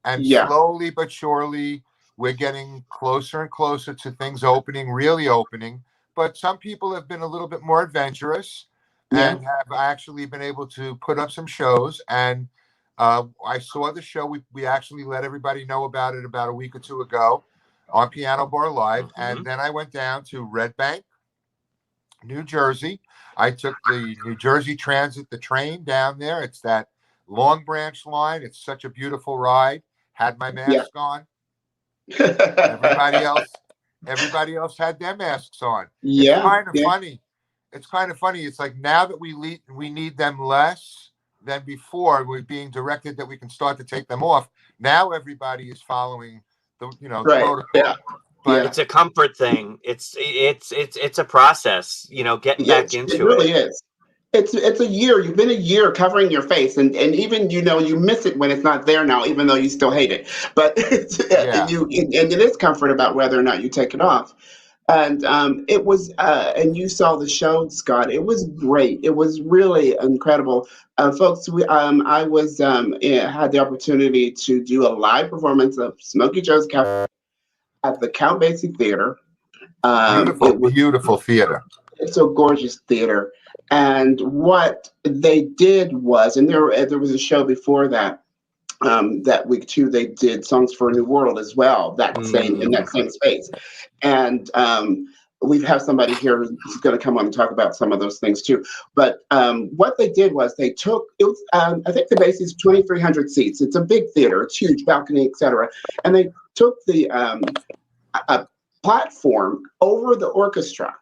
And slowly but surely, we're getting closer and closer to things really opening. But some people have been a little bit more adventurous and have actually been able to put up some shows. And I saw the show. We actually let everybody know about it about a week or two ago on Piano Bar Live. Mm-hmm. And then I went down to Red Bank, New Jersey. I took the New Jersey Transit, the train down there. It's that Long Branch line. It's such a beautiful ride. Had my mask on. Everybody else had their masks on. Yeah. It's kind of funny. It's kind of funny. It's like now that we need them less than before, we're being directed that we can start to take them off. Now everybody is following the protocol. Yeah. But it's a comfort thing. It's a process, getting back into it. It really is. It's a year. You've been a year covering your face, and even you miss it when it's not there now, even though you still hate it. But it is comfort about whether or not you take it off. And it was, and you saw the show, Scott. It was great. It was really incredible, folks. I had the opportunity to do a live performance of Smokey Joe's Cafe at the Count Basie Theater. Beautiful theater. It's a gorgeous theater. And what they did was, and there was a show before that, That week too, they did Songs for a New World as well. That same in that same space, and we have somebody here who's going to come on and talk about some of those things too. But what they did was they took it was I think the base is 2,300 seats. It's a big theater. It's huge, balcony, etc. And they took the a platform over the orchestra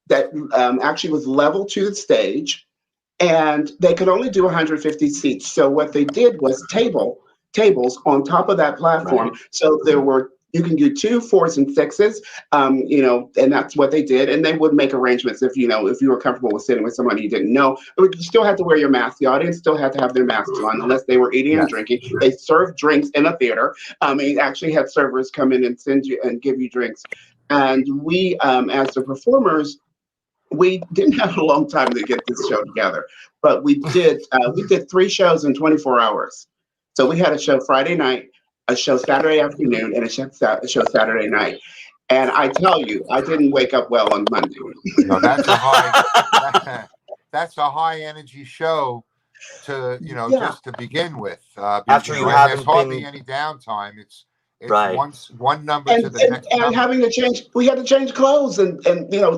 that actually was level to the stage, and they could only do 150 seats. So what they did was tables on top of that platform. Right. So there were, you can do 2, 4s, and 6s, and that's what they did. And they would make arrangements if you were comfortable with sitting with somebody you didn't know. But you still had to wear your mask. The audience still had to have their masks on unless they were eating and drinking. They served drinks in a theater. They actually had servers come in and send you and give you drinks. And we, as the performers, we didn't have a long time to get this show together, but we did 3 shows in 24 hours. So we had a show Friday night, a show Saturday afternoon, and a show Saturday night. And I tell you, I didn't wake up well on Monday. No, that's a high energy show to just to begin with. After you haven't there's hardly any downtime. It's right. one number to the next and number. Having to change, we had to change clothes and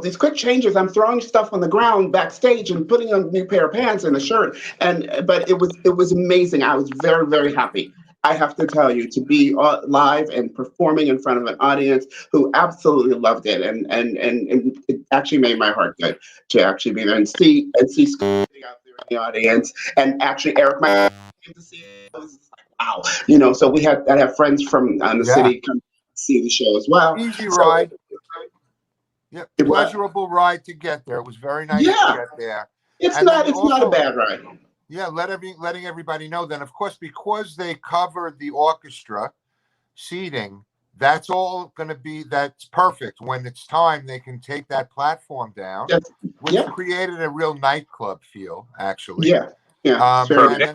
these quick changes. I'm throwing stuff on the ground backstage and putting on a new pair of pants and a shirt. But it was amazing. I was very, very happy. I have to tell you, to be live and performing in front of an audience who absolutely loved it, and it actually made my heart good to actually be there and see Scott out there in the audience, and actually Eric came to see it. It was wow, so I have friends from the city come see the show as well. Easy ride. Yeah, pleasurable ride to get there. It was very nice to get there. It's not a bad ride. Yeah, letting everybody know then, of course, because they covered the orchestra seating, that's perfect. When it's time, they can take that platform down, which created a real nightclub feel, actually. Yeah. And then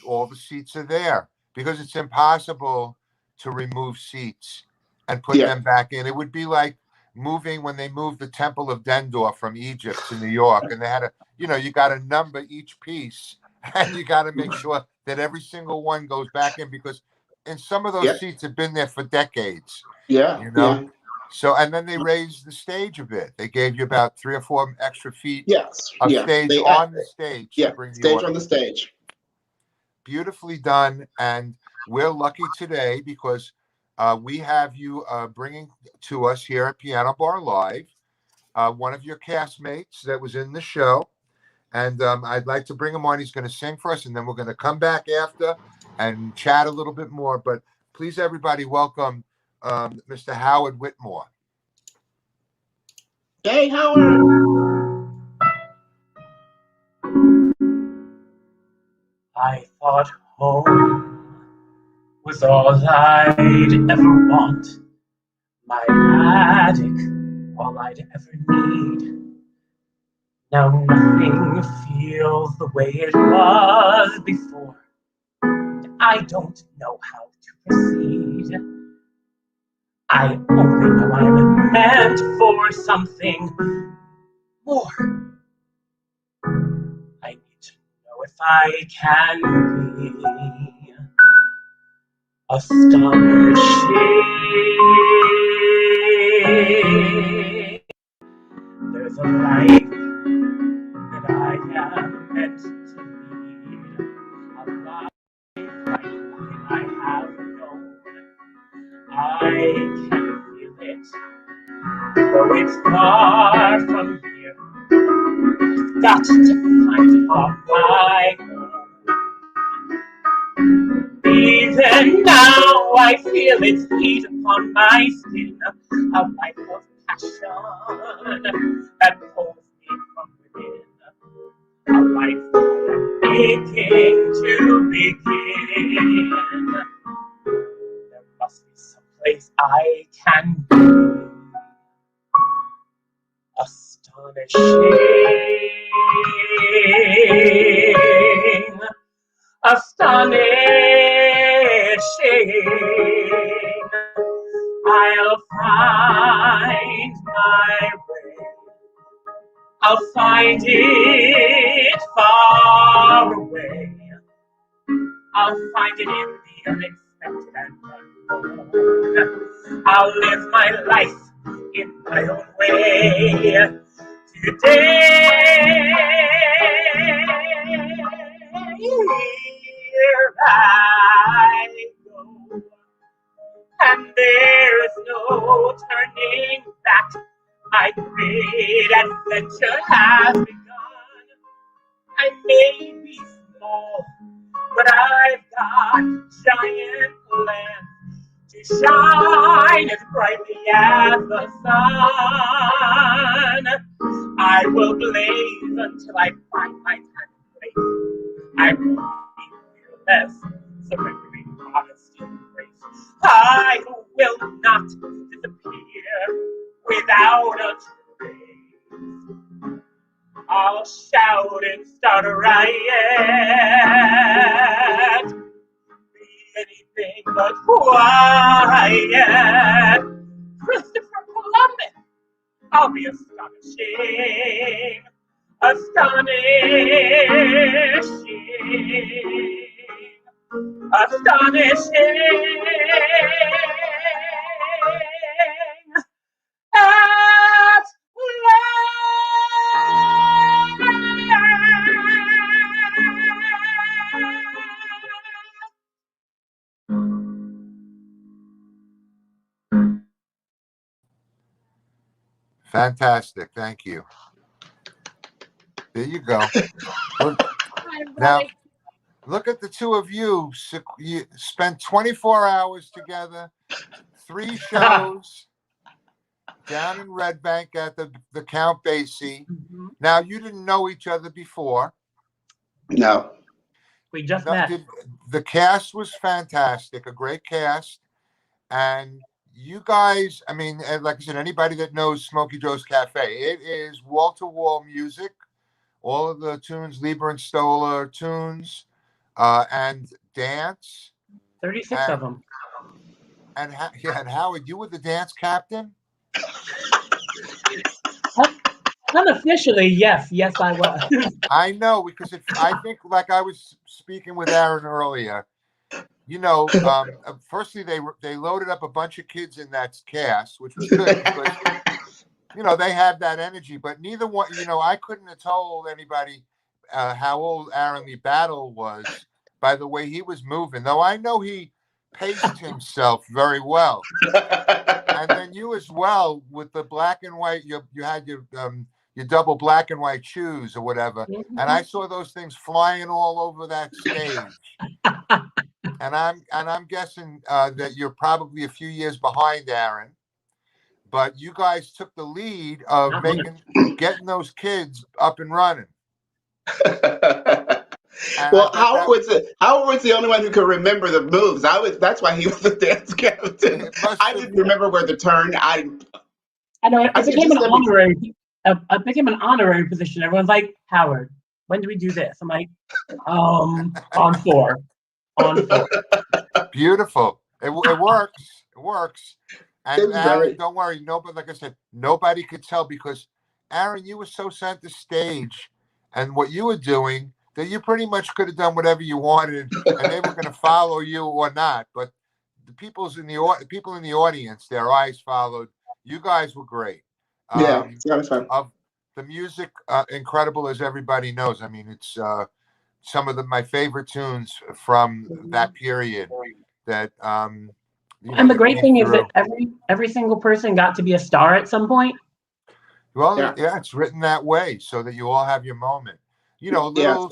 all the seats are there, because it's impossible to remove seats and put them back in. It would be like when they moved the Temple of Dendor from Egypt to New York, and they had you got to number each piece, and you got to make sure that every single one goes back in, because in some of those seats have been there for decades. So, and then they raised the stage a bit. They gave you about 3 or 4 extra feet of stage on the stage. Yeah, stage on the stage. Beautifully done. And we're lucky today because we have you bringing to us here at Piano Bar Live one of your castmates that was in the show. And I'd like to bring him on. He's going to sing for us, and then we're going to come back after and chat a little bit more. But please, everybody, welcome Mr. Howard Whitmore. Hey, Howard. I thought home was all I'd ever want, my attic, all I'd ever need. Now nothing feels the way it was before. I don't know how to proceed. I only know I'm meant for something more. I need to know if I can be astonishing. There's a life that I am meant to lead, a life like nothing I have known. I can feel it, though it's far from here. I've got to find it on my own. Even now I feel its heat upon my skin, a life of passion that pulls me from within, a life that I'm aching to begin. There must be some place I can be astonishing. I'll find my way. I'll find it far away. I'll find it in the unexpected and unknown. I'll live my life in my own way. Today, here I go, and there's no turning back. My great adventure has begun. I may be small, but I've got giant plans to shine as brightly as the sun. I will blaze until I find my time and place. I will be fearless, surrendering honesty and grace. I will not disappear without a trace. I'll shout and start a riot. Be anything but quiet. Christopher Columbus, I'll be astonishing. At Fantastic. Thank you. There you go. Now, look at the two of you. You spent 24 hours together, 3 shows down in Red Bank at the Count Basie. Mm-hmm. Now, you didn't know each other before. No. We just met. The cast was fantastic, a great cast. And you guys, I mean, like I said, anybody that knows Smokey Joe's Cafe, it is wall-to-wall music. All of the tunes, Lieber and Stoller tunes, and dance. 36 of them. And Howard, you were the dance captain? Unofficially, yes, I was. I know, because I think, like I was speaking with Aaron earlier, you know, firstly, they loaded up a bunch of kids in that cast, which was good because, you know, they have that energy, but neither one, you know, I couldn't have told anybody how old Aaron Lee Battle was by the way he was moving, though I know he paced himself very well. And then you as well, with the black and white, you had your double black and white shoes or whatever, and I saw those things flying all over that stage. And I'm guessing that you're probably a few years behind Aaron, but you guys took the lead of getting those kids up and running. Well, Howard was the only one who could remember the moves. That's why he was the dance captain. I didn't remember where the turn. I know it became an honorary position. Everyone's like, Howard, when do we do this? I'm like, on 4. On 4. Beautiful. It works. It works. And Aaron, don't worry. Nobody, like I said, nobody could tell because Aaron, you were so center stage, and what you were doing that you pretty much could have done whatever you wanted, and they were going to follow you or not. But the people in the audience, their eyes followed. You guys were great. Yeah, that was fun. Of the music, incredible as everybody knows. I mean, it's some of my favorite tunes from that period. That and the great thing is that every single person got to be a star at some point. Well, yeah, it's written that way so that you all have your moment. You know, little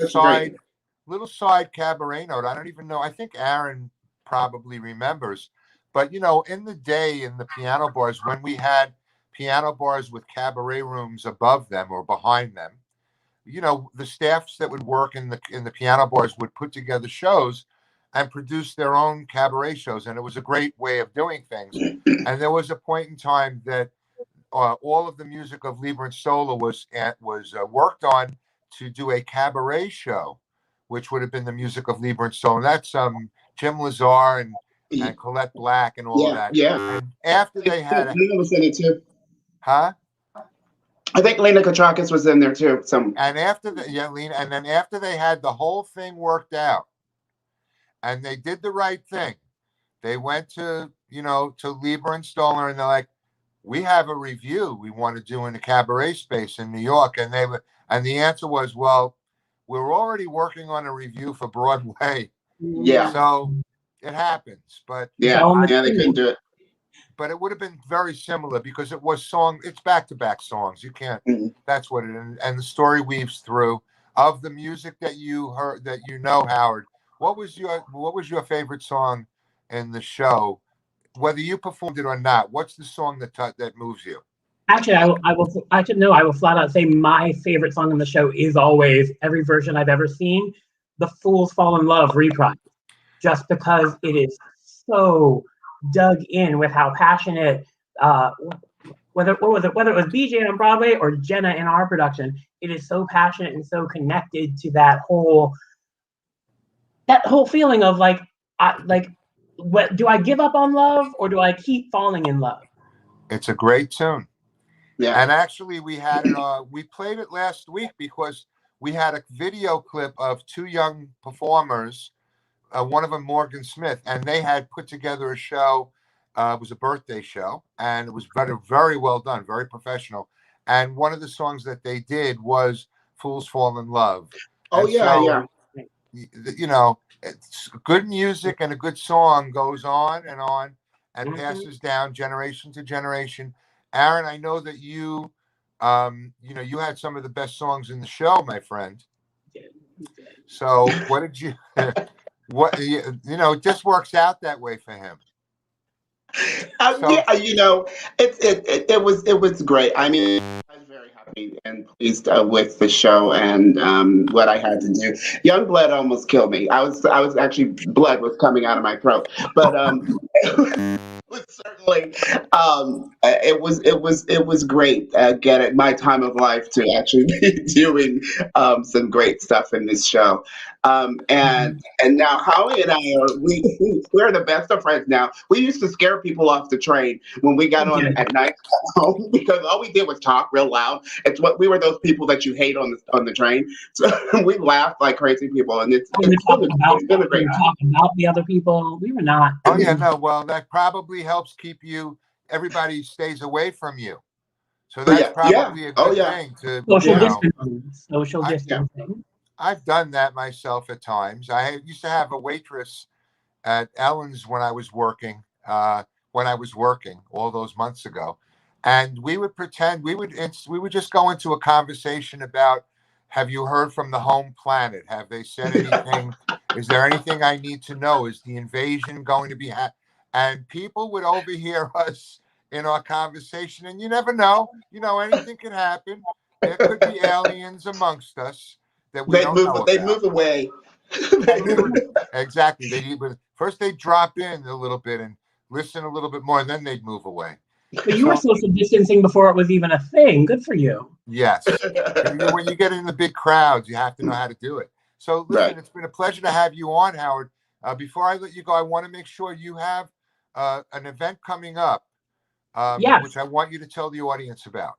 side cabaret note. I don't even know. I think Aaron probably remembers, but you know, in the day in the piano bars when we had piano bars with cabaret rooms above them or behind them, you know, the staffs that would work in the piano bars would put together shows and produce their own cabaret shows, and it was a great way of doing things. And there was a point in time that all of the music of Lieber and Stoller was worked on to do a cabaret show, which would have been the music of Lieber and Stoller. And that's Jim Lazar and Colette Black and all of that. Yeah. And after they had Lena was in it too. Huh? I think Lena Katrakis was in there too. And after Lena, and then after they had the whole thing worked out, and they did the right thing. They went to, to Lieber and Stoller, and they're like, we have a review we want to do in the cabaret space in New York. And the answer was, well, we're already working on a review for Broadway. Yeah. So it happens, but Yeah, they couldn't do it. But it would have been very similar because it's back-to-back songs. You can't, that's what it is. And the story weaves through of the music that you heard, that Howard. What was your favorite song in the show? Whether you performed it or not, what's the song that moves you? Actually, I will flat out say my favorite song in the show is always, every version I've ever seen, the Fools Fall in Love reprise, just because it is so dug in with how passionate, whether it was BJ on Broadway or Jenna in our production, it is so passionate and so connected to that whole feeling of what do I give up on love or do I keep falling in love? It's a great tune. Yeah. And actually we had it, we played it last week because we had a video clip of two young performers, one of them Morgan Smith, and they had put together a show. It was a birthday show, and it was very, very well done, very professional. And one of the songs that they did was "Fools Fall in Love." Oh, and yeah. It's good music, and a good song goes on and passes down generation to generation. Aaron, I know that you had some of the best songs in the show, my friend. So what did you? It just works out that way for him. Yeah, it was great. I mean, I was very happy and pleased with the show and what I had to do. Young blood almost killed me. I was actually, blood was coming out of my throat, but certainly it was great. Getting my time of life to actually be doing some great stuff in this show. And now Howie and I we're the best of friends now. We used to scare people off the train when we got on at night home because all we did was talk real loud. We were those people that you hate on the train. So we laughed like crazy people, and it's been a great time. Talking about the other people, we were not. Oh yeah, no. Well, that probably helps keep everybody stays away from you. So that's probably a good thing to social distancing. I've done that myself at times. I used to have a waitress at Ellen's when I was working all those months ago, and we would pretend we would just go into a conversation about, have you heard from the home planet? Have they said anything? Is there anything I need to know? Is the invasion going to be and people would overhear us in our conversation, and you never know. Anything can happen. There could be aliens amongst us that we don't know about. They move away. Exactly. First they drop in a little bit and listen a little bit more, and then they'd move away. But you were social distancing before it was even a thing. Good for you. Yes. When you get in the big crowds, you have to know how to do it. So listen, It's been a pleasure to have you on, Howard. Before I let you go, I want to make sure you have an event coming up, which I want you to tell the audience about.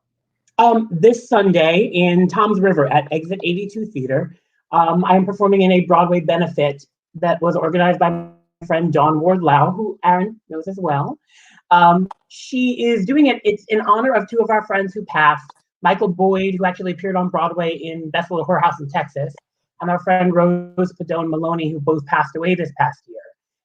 This Sunday in Toms River at Exit 82 Theater, I am performing in a Broadway benefit that was organized by my friend Dawn Ward-Lau, who Aaron knows as well. She is doing it. It's in honor of two of our friends who passed, Michael Boyd, who actually appeared on Broadway in Best Little Whorehouse in Texas, and our friend Rose Padone Maloney, who both passed away this past year.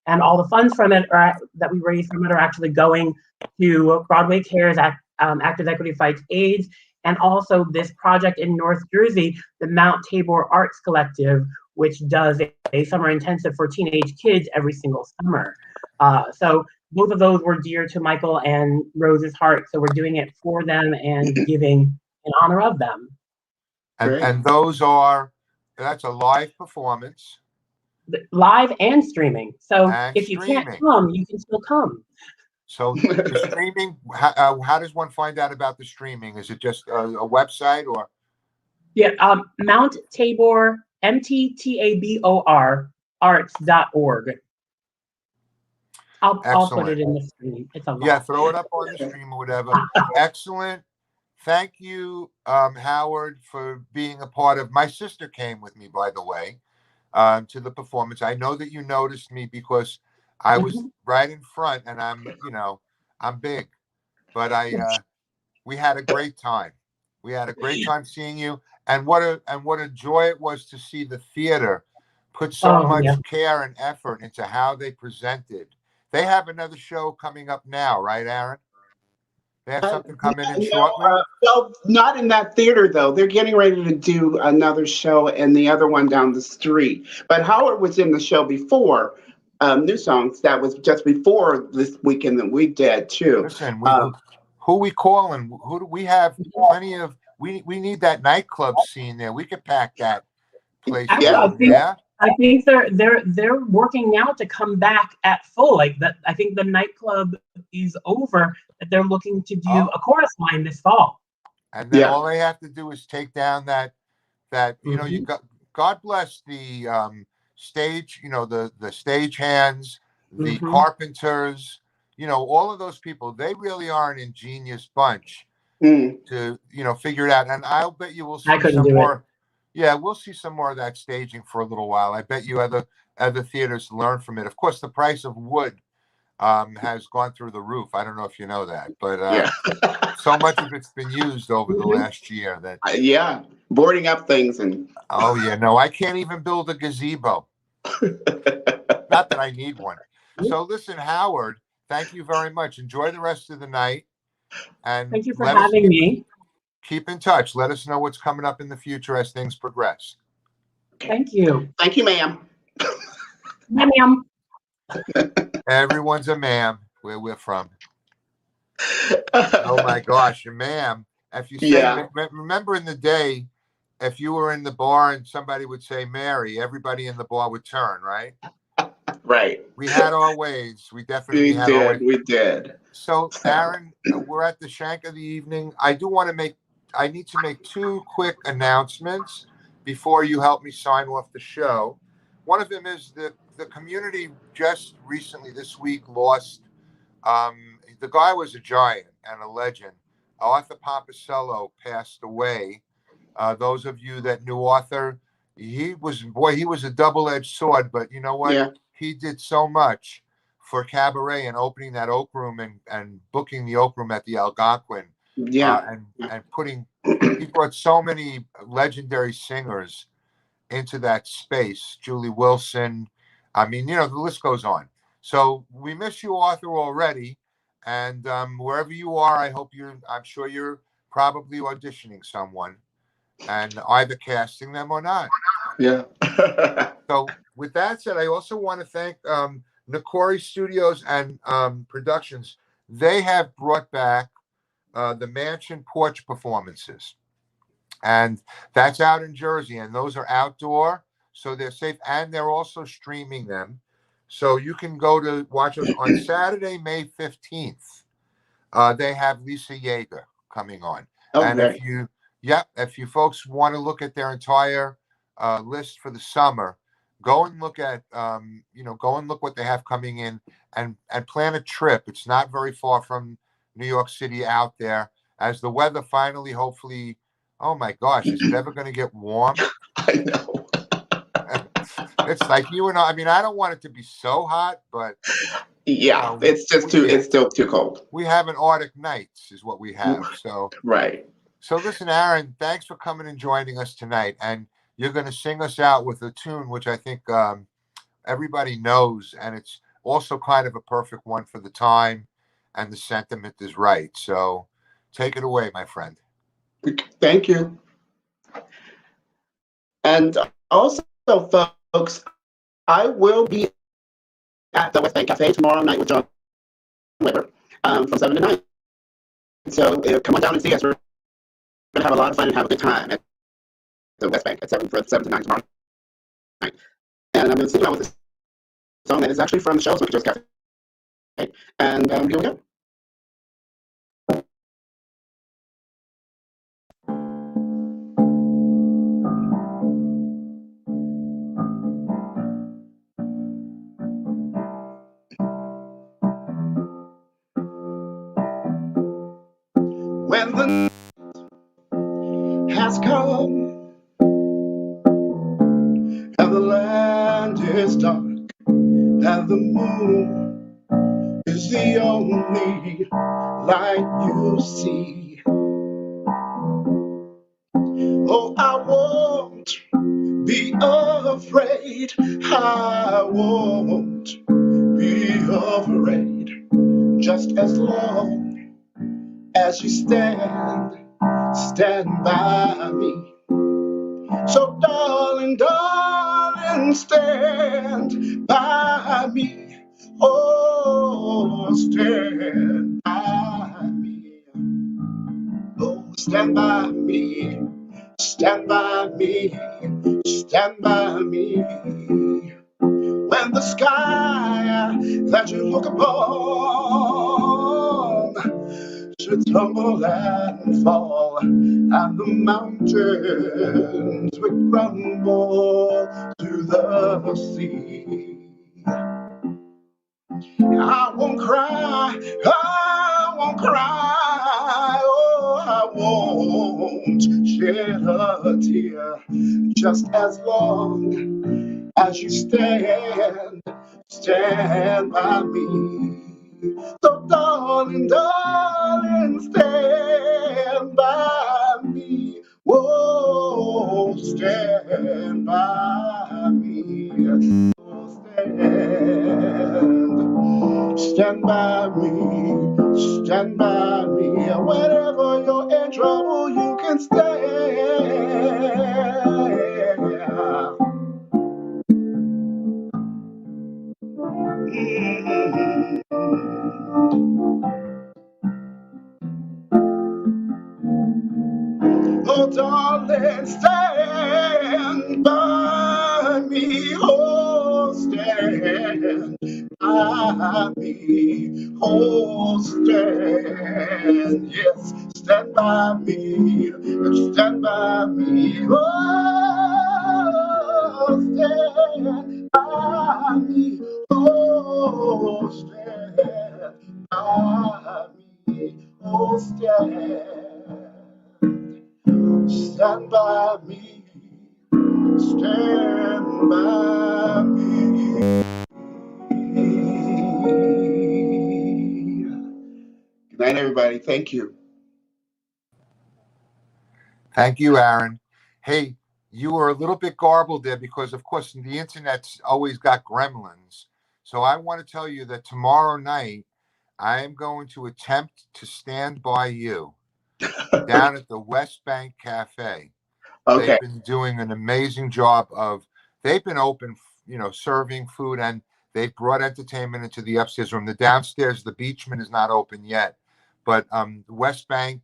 And all the funds from it that we raised from it are actually going to Broadway Cares, Actors Equity Fights AIDS, and also this project in North Jersey, the Mount Tabor Arts Collective, which does a summer intensive for teenage kids every single summer. So both of those were dear to Michael and Rose's heart. So we're doing it for them and giving in honor of them. And that's a live performance. Live and streaming. So if you can't come, you can still come. So the streaming, how does one find out about the streaming? Is it just a website or? Yeah, Mount Tabor, MTTABOR, arts.org. I'll put it in the stream. It's a lot. Yeah, throw it up on the stream or whatever. Excellent. Thank you, Howard, for being a part of. My sister came with me, by the way. to the performance. I know that you noticed me because I was right in front, and I'm big, but we had a great time. We had a great time seeing you, and what a joy it was to see the theater put so much care and effort into how they presented. They have another show coming up now, right, Aaron? They have something coming in shortly? Well, not in that theater, though. They're getting ready to do another show and the other one down the street. But Howard was in the show before, New Songs. That was just before this weekend that we did, too. Listen, who we calling? Who do we have? Plenty of... We need that nightclub scene there. We could pack that place. I think they're working now to come back at full. Like that, I think the nightclub is over. That they're looking to do a chorus line this fall. And then all they have to do is take down that you got. God bless the stage. The stage hands, the carpenters. All of those people. They really are an ingenious bunch to figure it out. And I'll bet you will see some more. Yeah, we'll see some more of that staging for a little while. I bet you other theaters learn from it. Of course, the price of wood has gone through the roof. I don't know if you know that, but so much of it's been used over the last year that boarding up things and no, I can't even build a gazebo. Not that I need one. So listen, Howard, thank you very much. Enjoy the rest of the night, and thank you for having me. Keep in touch. Let us know what's coming up in the future as things progress. Thank you. Thank you, ma'am. Ma'am. Everyone's a ma'am where we're from. Oh my gosh, ma'am. If you say, remember in the day, if you were in the bar and somebody would say Mary, everybody in the bar would turn, right? Right. We had our ways. We definitely had our ways. We did. So, Aaron, we're at the shank of the evening. I need to make two quick announcements before you help me sign off the show. One of them is that the community just recently this week lost, the guy was a giant and a legend. Arthur Papacello passed away. Those of you that knew Arthur, he was a double-edged sword, but you know what? Yeah. He did so much for cabaret and opening that Oak Room and booking the Oak Room at the Algonquin. And he brought so many legendary singers into that space. Julie Wilson. I mean, the list goes on. So we miss you, Arthur, already. And wherever you are, I'm sure you're probably auditioning someone and either casting them or not. Yeah. So with that said, I also want to thank Nakori Studios and Productions. They have brought back the Mansion Porch performances. And that's out in Jersey. And those are outdoor, so they're safe. And they're also streaming them. So you can go to watch us on Saturday, May 15th. They have Lisa Yeager coming on. Okay. And if you folks want to look at their entire list for the summer, go and look at, what they have coming in and plan a trip. It's not very far from New York City out there. As the weather finally, hopefully, oh my gosh, is it ever going to get warm? I know. It's like you and I mean, I don't want it to be so hot, but it's still too cold. We have an Arctic nights is what we have. So right. So listen, Aaron, thanks for coming and joining us tonight. And you're going to sing us out with a tune which I think everybody knows, and it's also kind of a perfect one for the time, and the sentiment is right. So take it away, my friend. Thank you. And also, folks, I will be at the West Bank Cafe tomorrow night with John Weber from 7 to 9. So come on down and see us. We're going to have a lot of fun and have a good time at the West Bank at 7 to 9 tomorrow night. And I'm going to sing out with this song that is actually from the show, Smoky Joe's Cafe. And here we go. When the night has come and the light is dark and the moon is the only light you see. Oh, I won't be afraid. I won't be afraid. Just as long as you stand by me. So darling, darling, stand by me. Oh, stand by me. Oh, stand by me. Stand by me. Stand by me. When the sky that you look upon should tumble and fall, and the mountains would crumble to the sea. I won't cry, I won't cry, oh, I won't shed a tear, just as long as you stand by me. So darling, darling, stand by me. Whoa, stand by me. Oh, stand by me. Stand by me. Whenever you're in trouble, you can stand. Oh, darling, stand by me. Oh, stand by me. Oh, stand. Yes, stand by me. Stand by me. Oh, stand by me. Oh, stand by me. Oh, stand. Stand by me, stand by me. Good night, everybody. Thank you. Thank you, Aaron. Hey, you were a little bit garbled there because, of course, the internet's always got gremlins. So I want to tell you that tomorrow night, I am going to attempt to stand by you down at the West Bank Cafe. Okay. They've been doing an amazing job they've been open, serving food, and they've brought entertainment into the upstairs room. The downstairs, the Beachman is not open yet, but West Bank,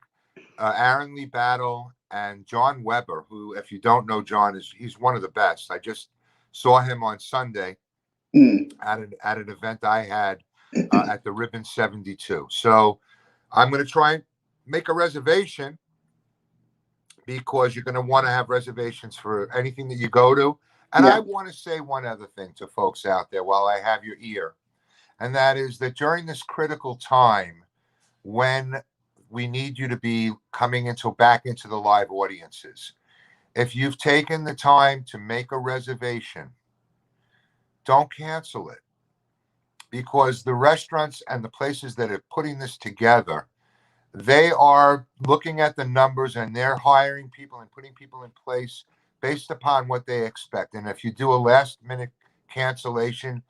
Aaron Lee Battle and John Weber, who, if you don't know John, he's one of the best. I just saw him on Sunday at an event I had at the Ribbon 72. So I'm going to try and make a reservation, because you're going to want to have reservations for anything that you go to. And I want to say one other thing to folks out there while I have your ear, and that is that during this critical time when we need you to be coming back into the live audiences, if you've taken the time to make a reservation, don't cancel it, because the restaurants and the places that are putting this together, they are looking at the numbers and they're hiring people and putting people in place based upon what they expect. And if you do a last minute cancellation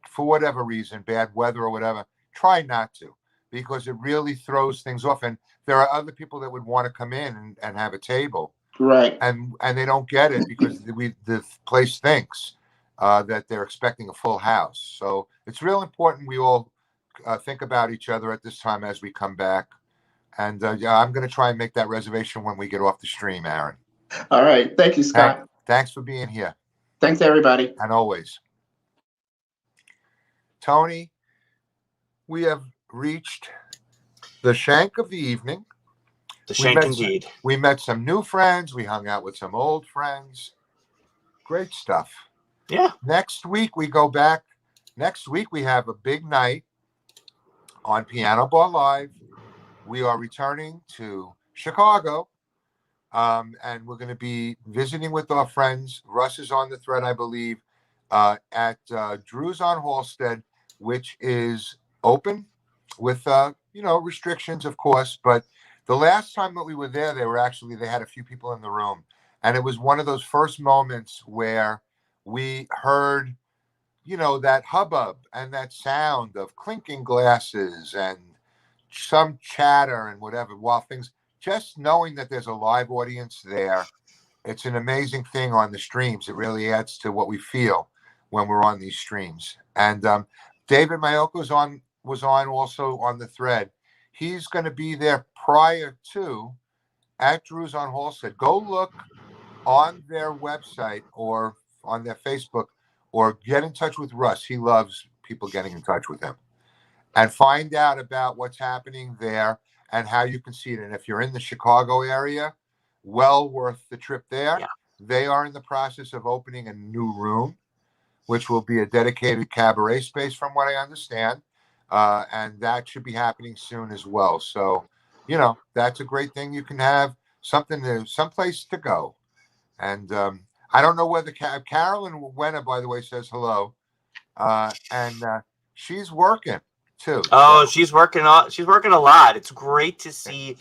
for whatever reason, bad weather or whatever, try not to, because it really throws things off. And there are other people that would want to come in and have a table. Right. And they don't get it because the place thinks that they're expecting a full house. So it's real important we all think about each other at this time as we come back. And I'm going to try and make that reservation when we get off the stream, Aaron. All right. Thank you, Scott. Thanks for being here. Thanks, everybody. And always. Tony, we have reached the shank of the evening. The shank indeed. We met some new friends. We hung out with some old friends. Great stuff. Yeah. Next week, we go back. Next week, we have a big night on Piano Bar Live. We are returning to Chicago, and we're going to be visiting with our friends. Russ is on the thread, I believe. at Drew's on Halstead, which is open with restrictions, of course. But the last time that we were there, they had a few people in the room, and it was one of those first moments where we heard, that hubbub and that sound of clinking glasses and some chatter and whatever, while things, just knowing that there's a live audience there, it's an amazing thing on the streams. It really adds to what we feel when we're on these streams. And David Mayoko was on also on the thread. He's going to be there prior to at Drew's on Halstead. Go look on their website or on their Facebook, or get in touch with Russ. He loves people getting in touch with him, and find out about what's happening there and how you can see it. And if you're in the Chicago area, well worth the trip there. Yeah. They are in the process of opening a new room, which will be a dedicated cabaret space from what I understand. And that should be happening soon as well. So, that's a great thing. You can have someplace to go. And I don't know whether Carolyn Wenna, by the way, says hello. And she's working too. Oh, so. She's working a lot. It's great to see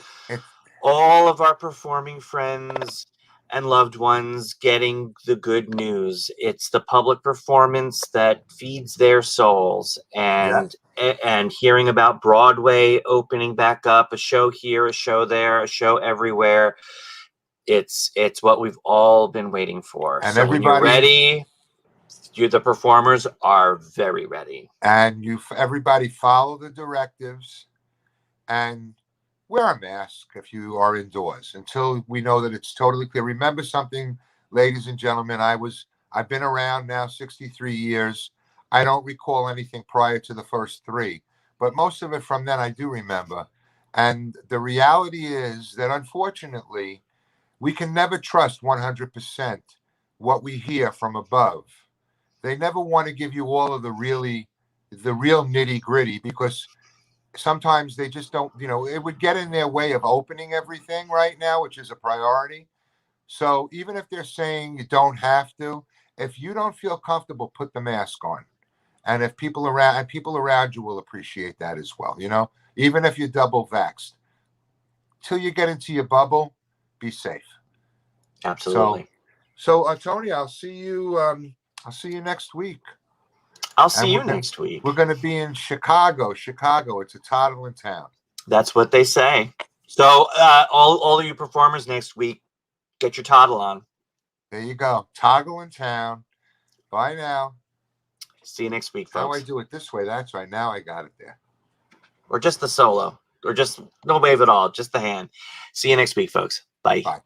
all of our performing friends and loved ones getting the good news. It's the public performance that feeds their souls, and hearing about Broadway opening back up, a show here, a show there, a show everywhere. It's what we've all been waiting for. And so when you're ready, the performers are very ready. And everybody follow the directives and wear a mask if you are indoors until we know that it's totally clear. Remember something, ladies and gentlemen, I've been around now 63 years. I don't recall anything prior to the first 3, but most of it from then I do remember. And the reality is that unfortunately, we can never trust 100% what we hear from above. They never want to give you all of the real nitty gritty, because sometimes they just don't, it would get in their way of opening everything right now, which is a priority. So even if they're saying you don't have to, if you don't feel comfortable, put the mask on. And if people around you will appreciate that as well, even if you're double vaxxed. Till you get into your bubble, be safe. Absolutely. So Tony, I'll see you next week. I'll see you next week. We're going to be in Chicago. It's a toddling town. That's what they say. So all of you performers next week, get your toddle on. There you go. Toggle in town. Bye now. See you next week, folks. How I do it this way? That's right. Now I got it there. Or just the solo. Or just no wave at all. Just the hand. See you next week, folks. Bye. Bye.